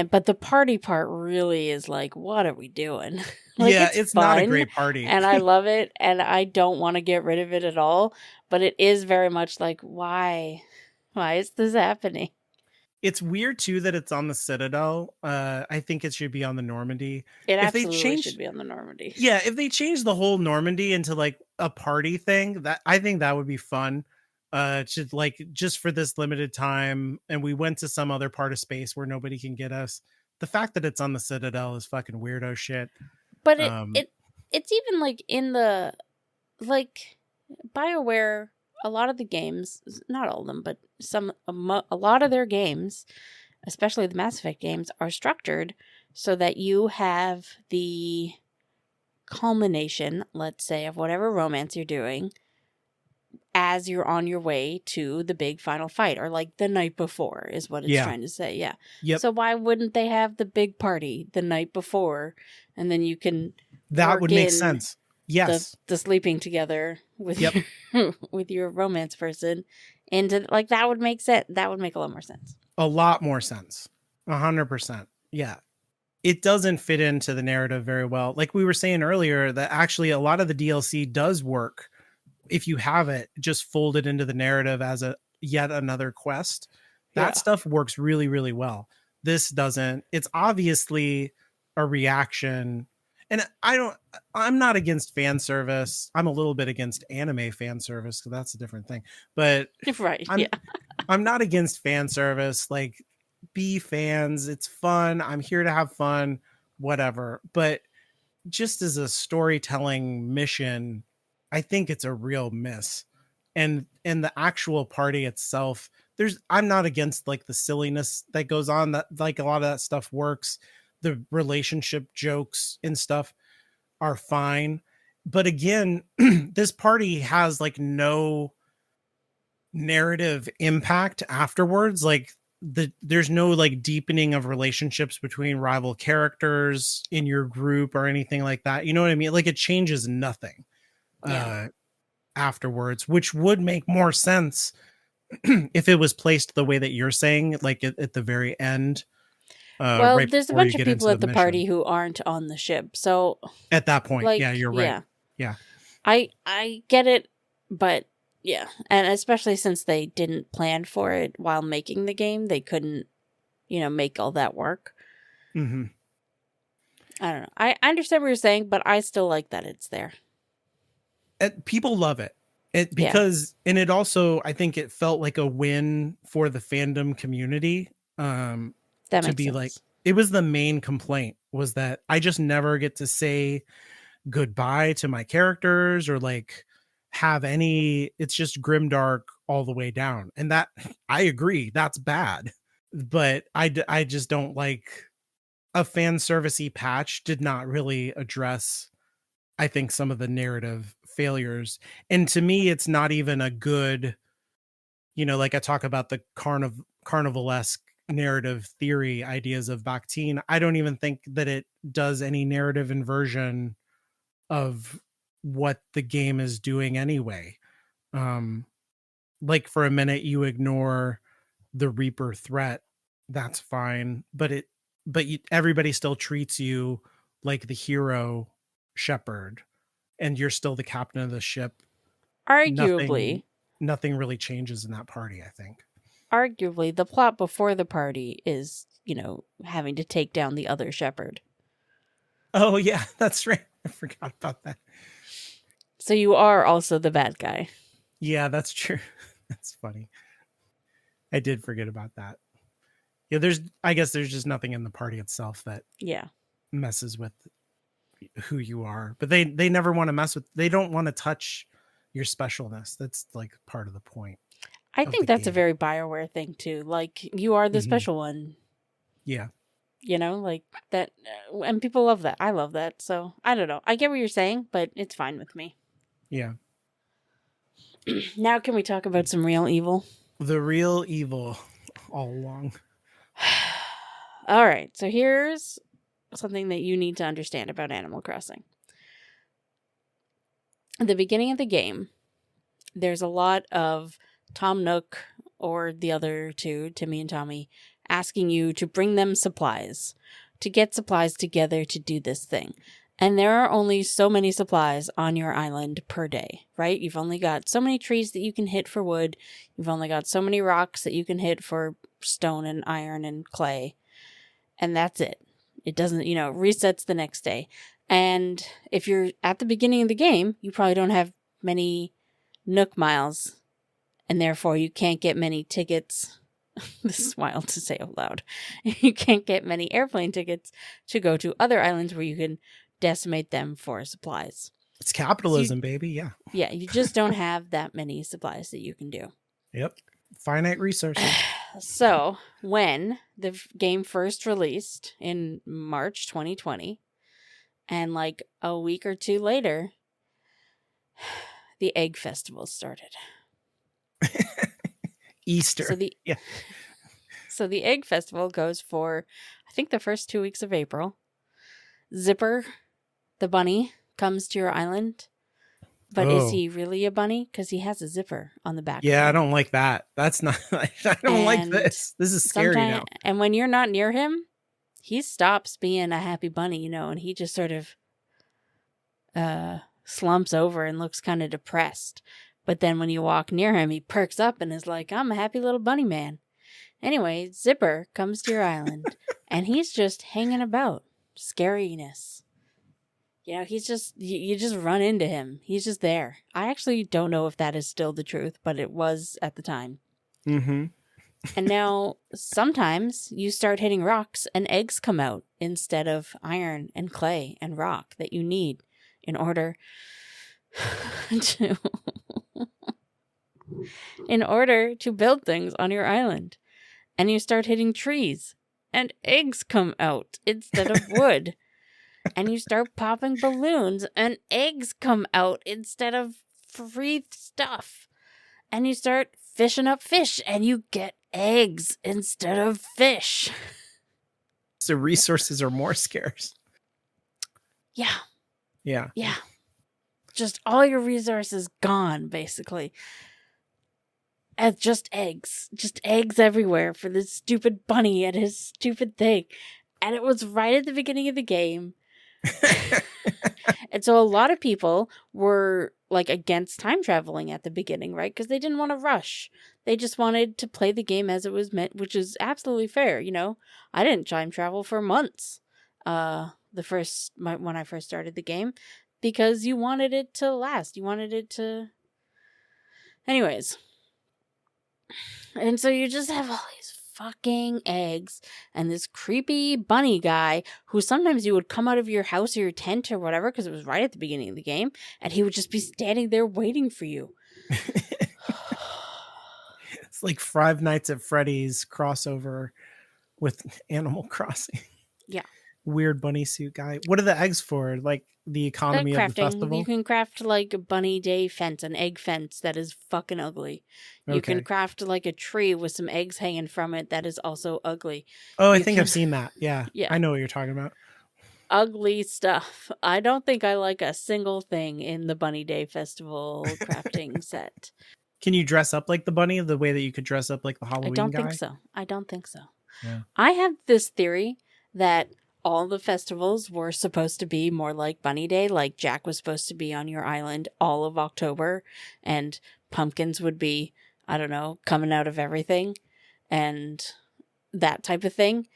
But the party part really is like, what are we doing? Like, yeah, it's fun, not a great party. And I love it and I don't want to get rid of it at all, but it is very much like, why is this happening? It's weird too that it's on the Citadel. I think it should be on the Normandy. It absolutely should be on the Normandy. Yeah, if they change the whole Normandy into like a party thing, that I think that would be fun. To like just for this limited time, and we went to some other part of space where nobody can get us. The fact that it's on the Citadel is fucking weirdo shit. But it's even like in the like BioWare. A lot of the games, not all of them, but a lot of their games, especially the Mass Effect games, are structured so that you have the culmination, let's say, of whatever romance you're doing as you're on your way to the big final fight, or like the night before is what it's trying to say. Yeah. Yep. So why wouldn't they have the big party the night before, and then you can that would make sense. Yes, the sleeping together with with your romance person, and like that would make sense. That would make a lot more sense. A lot more sense. 100%. Yeah, it doesn't fit into the narrative very well. Like we were saying earlier, that actually a lot of the DLC does work if you have it just folded into the narrative as a yet another quest. That stuff works really, really well. This doesn't. It's obviously a reaction. And I'm not against fan service. I'm a little bit against anime fan service because that's a different thing. But I'm not against fan service. Like, be fans. It's fun. I'm here to have fun, whatever. But just as a storytelling mission, I think it's a real miss. And the actual party itself, I'm not against like the silliness that goes on, that like a lot of that stuff works. The relationship jokes and stuff are fine. But again, this party has like no narrative impact afterwards. Like there's no like deepening of relationships between rival characters in your group or anything like that. You know what I mean? Like it changes nothing afterwards, which would make more sense if it was placed the way that you're saying, like at the very end. Well, Right there's a before you bunch of get people into at the the mission. party who aren't on the ship. So At that point, like, yeah, you're right. Yeah. I get it, but yeah. And especially since they didn't plan for it while making the game, they couldn't, make all that work. Mm-hmm. I don't know. I understand what you're saying, but I still like that it's there. People love it. And it also, I think it felt like a win for the fandom community. That to makes be sense. like, it was the main complaint was that I just never get to say goodbye to my characters or like have any, it's just grimdark all the way down. And that, I agree, that's bad. But I just don't like, a fan servicey patch did not really address, I think, some of the narrative failures. And to me, it's not even a good, like I talk about the carnivalesque narrative theory ideas of Bakhtin. I don't even think that it does any narrative inversion of what the game is doing anyway. Like for a minute you ignore the Reaper threat, that's fine, but everybody still treats you like the hero shepherd, and you're still the captain of the ship. Arguably, Nothing really changes in that party, I think. the plot before the party is, having to take down the other shepherd. Oh yeah, that's right. I forgot about that. So you are also the bad guy. Yeah, that's true. That's funny. I did forget about that. Yeah, I guess there's just nothing in the party itself that messes with who you are. But they never want to mess with, they don't want to touch your specialness. That's like part of the point. I think that's a very BioWare thing too. Like, you are the special one. Yeah. Like that. And people love that. I love that. So I don't know. I get what you're saying, but it's fine with me. Yeah. Now can we talk about some real evil? The real evil all along. All right. So here's something that you need to understand about Animal Crossing. At the beginning of the game, there's a lot of Tom Nook or the other two, Timmy and Tommy, asking you to bring them supplies, to get supplies together to do this thing. And there are only so many supplies on your island per day, right? You've only got so many trees that you can hit for wood. You've only got so many rocks that you can hit for stone and iron and clay. And that's it. It doesn't, resets the next day. And if you're at the beginning of the game, you probably don't have many Nook miles, and therefore you can't get many tickets. This is wild to say out loud. You can't get many airplane tickets to go to other islands where you can decimate them for supplies. It's capitalism, baby. Yeah. Yeah, you just don't have that many supplies that you can do. Yep. Finite resources. So, when the game first released in March 2020, and like a week or two later, the Egg Festival started. Easter. So the Egg Festival goes for, I think, the first 2 weeks of April. Zipper, the bunny, comes to your island. But is he really a bunny? Because he has a zipper on the back. Yeah, I don't like that. That's not, I don't like this. This is scary now. And when you're not near him, he stops being a happy bunny, and he just sort of slumps over and looks kind of depressed. But then when you walk near him, he perks up and is like, I'm a happy little bunny man. Anyway, Zipper comes to your island and he's just hanging about. Scariness. He's just, you just run into him. He's just there. I actually don't know if that is still the truth, but it was at the time. Mm-hmm. And now sometimes you start hitting rocks and eggs come out instead of iron and clay and rock that you need in order to in order to build things on your island. And you start hitting trees, and eggs come out instead of wood. And you start popping balloons, and eggs come out instead of free stuff. And you start fishing up fish, and you get eggs instead of fish. So resources are more scarce. Yeah. Yeah. Yeah. Just all your resources gone, basically. And just eggs. Just eggs everywhere for this stupid bunny and his stupid thing. And it was right at the beginning of the game. And so a lot of people were like against time traveling at the beginning, right? Because they didn't want to rush. They just wanted to play the game as it was meant, which is absolutely fair. You know, I didn't time travel for months. When I first started the game, because you wanted it to last. You wanted it to. Anyways. And so you just have all these fucking eggs and this creepy bunny guy who sometimes you would come out of your house or your tent or whatever because it was right at the beginning of the game and he would just be standing there waiting for you. It's like Five Nights at Freddy's crossover with Animal Crossing. Yeah. Weird bunny suit guy. What are the eggs for? Like the economy of the festival? You can craft like a bunny day fence, an egg fence that is fucking ugly. You can craft like a tree with some eggs hanging from it that is also ugly. Oh, I think I've seen that. Yeah. Yeah. I know what you're talking about. Ugly stuff. I don't think I like a single thing in the Bunny Day Festival crafting set. Can you dress up like the bunny the way that you could dress up like the Halloween guy? I don't think so. Yeah. I have this theory that all the festivals were supposed to be more like Bunny Day. Like Jack was supposed to be on your island all of October and pumpkins would be, I don't know, coming out of everything and that type of thing.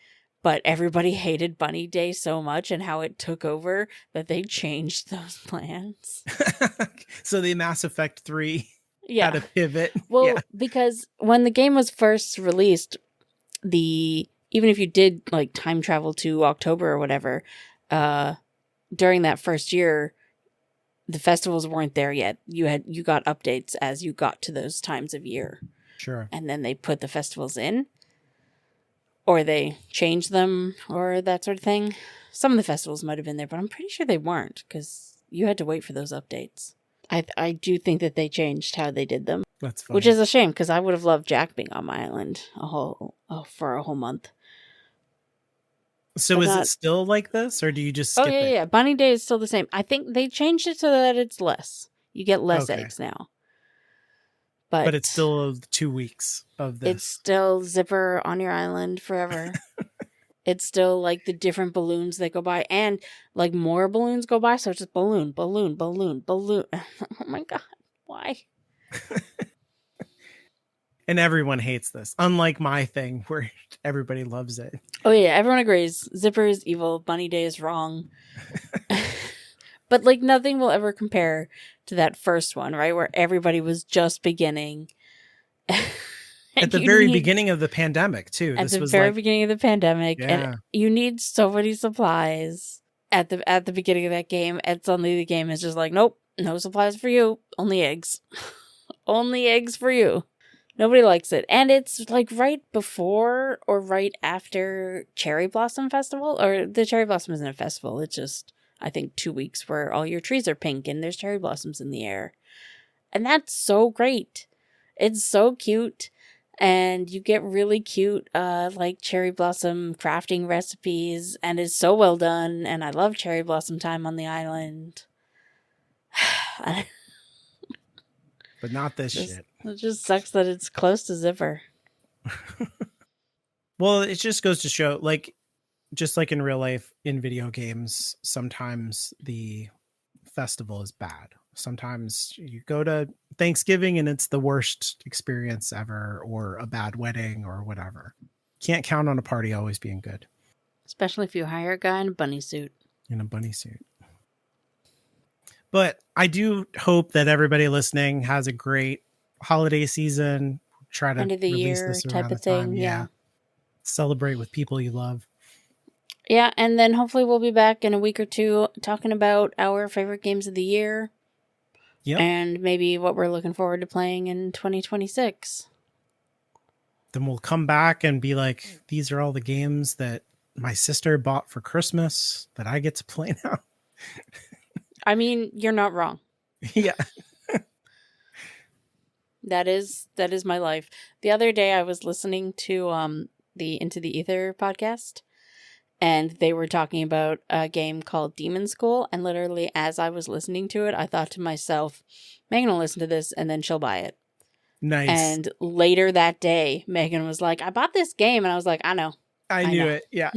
But everybody hated Bunny Day so much and how it took over that they changed those plans. So the Mass Effect 3 had a pivot. Well, because when the game was first released, even if you did like time travel to October or whatever, during that first year, the festivals weren't there yet. You got updates as you got to those times of year. Sure. And then they put the festivals in, or they changed them, or that sort of thing. Some of the festivals might have been there, but I'm pretty sure they weren't because you had to wait for those updates. I do think that they changed how they did them. That's funny. Which is a shame because I would have loved Jack being on my island for a whole month. So is it still like this, or do you just skip it? Yeah. Bunny Day is still the same. I think they changed it so that it's less. You get less eggs now. But it's still 2 weeks of this. It's still Zipper on your island forever. It's still like the different balloons that go by, and like more balloons go by. So it's just balloon. Oh my God. Why? And everyone hates this, unlike my thing where everybody loves it. Oh yeah, everyone agrees. Zipper is evil. Bunny Day is wrong. But like nothing will ever compare to that first one, right? Where everybody was just beginning. At the very beginning of the pandemic, too. At the very beginning of the pandemic. Yeah. And you need so many supplies at the beginning of that game. And suddenly the game is just like, nope, no supplies for you. Only eggs. Only eggs for you. Nobody likes it. And it's like right before or right after Cherry Blossom Festival. Or the Cherry Blossom isn't a festival. It's just, I think, 2 weeks where all your trees are pink and there's cherry blossoms in the air. And that's so great. It's so cute. And you get really cute, like cherry blossom crafting recipes. And it's so well done. And I love cherry blossom time on the island. But not this shit. It just sucks that it's close to Zipper. Well, it just goes to show, like, just like in real life, in video games, sometimes the festival is bad. Sometimes you go to Thanksgiving and it's the worst experience ever, or a bad wedding or whatever. Can't count on a party always being good. Especially if you hire a guy in a bunny suit. But I do hope that everybody listening has a great holiday season. Try to end of the year type of thing. Yeah. Celebrate with people you love. Yeah, and then hopefully we'll be back in a week or two talking about our favorite games of the year. Yep. And maybe what we're looking forward to playing in 2026. Then we'll come back and be like, these are all the games that my sister bought for Christmas that I get to play now. I mean, you're not wrong. Yeah. That is my life. The other day I was listening to the Into the Ether podcast, and they were talking about a game called Demon School, and literally as I was listening to it, I thought to myself, Megan will listen to this and then she'll buy it. Nice. And later that day, Megan was like, I bought this game, and I was like, I know. I knew it. Yeah.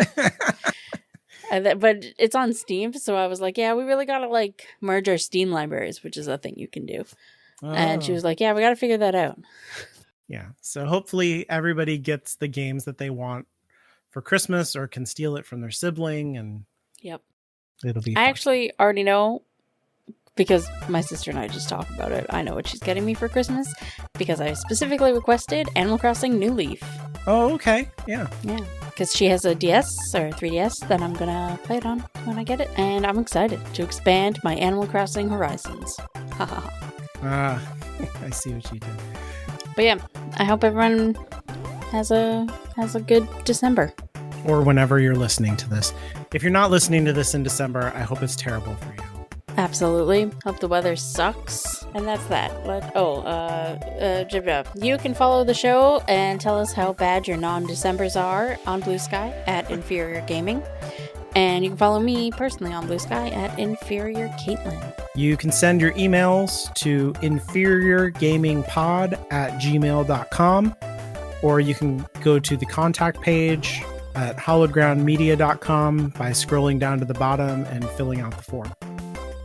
But it's on Steam, so I was like, yeah, we really gotta like merge our Steam libraries, which is a thing you can do. Oh. And she was like, yeah, we gotta figure that out. Yeah. So hopefully everybody gets the games that they want for Christmas or can steal it from their sibling, and yep, it'll be fun. I actually already know, because my sister and I just talk about it. I know what she's getting me for Christmas because I specifically requested Animal Crossing New Leaf. Oh, okay. Yeah. Yeah. Because she has a DS or 3DS that I'm going to play it on when I get it. And I'm excited to expand my Animal Crossing horizons. I see what you did. But yeah, I hope everyone has a good December. Or whenever you're listening to this. If you're not listening to this in December, I hope it's terrible for you. Absolutely. Hope the weather sucks. And that's that. You can follow the show and tell us how bad your non-Decembers are on Blue Sky at Inferior Gaming. And you can follow me personally on Blue Sky at Inferior Caitlin. You can send your emails to inferiorgamingpod@gmail.com, or you can go to the contact page at hollowgroundmedia.com by scrolling down to the bottom and filling out the form.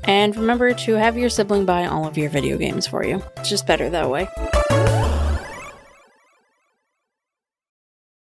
And remember to have your sibling buy all of your video games for you. It's just better that way.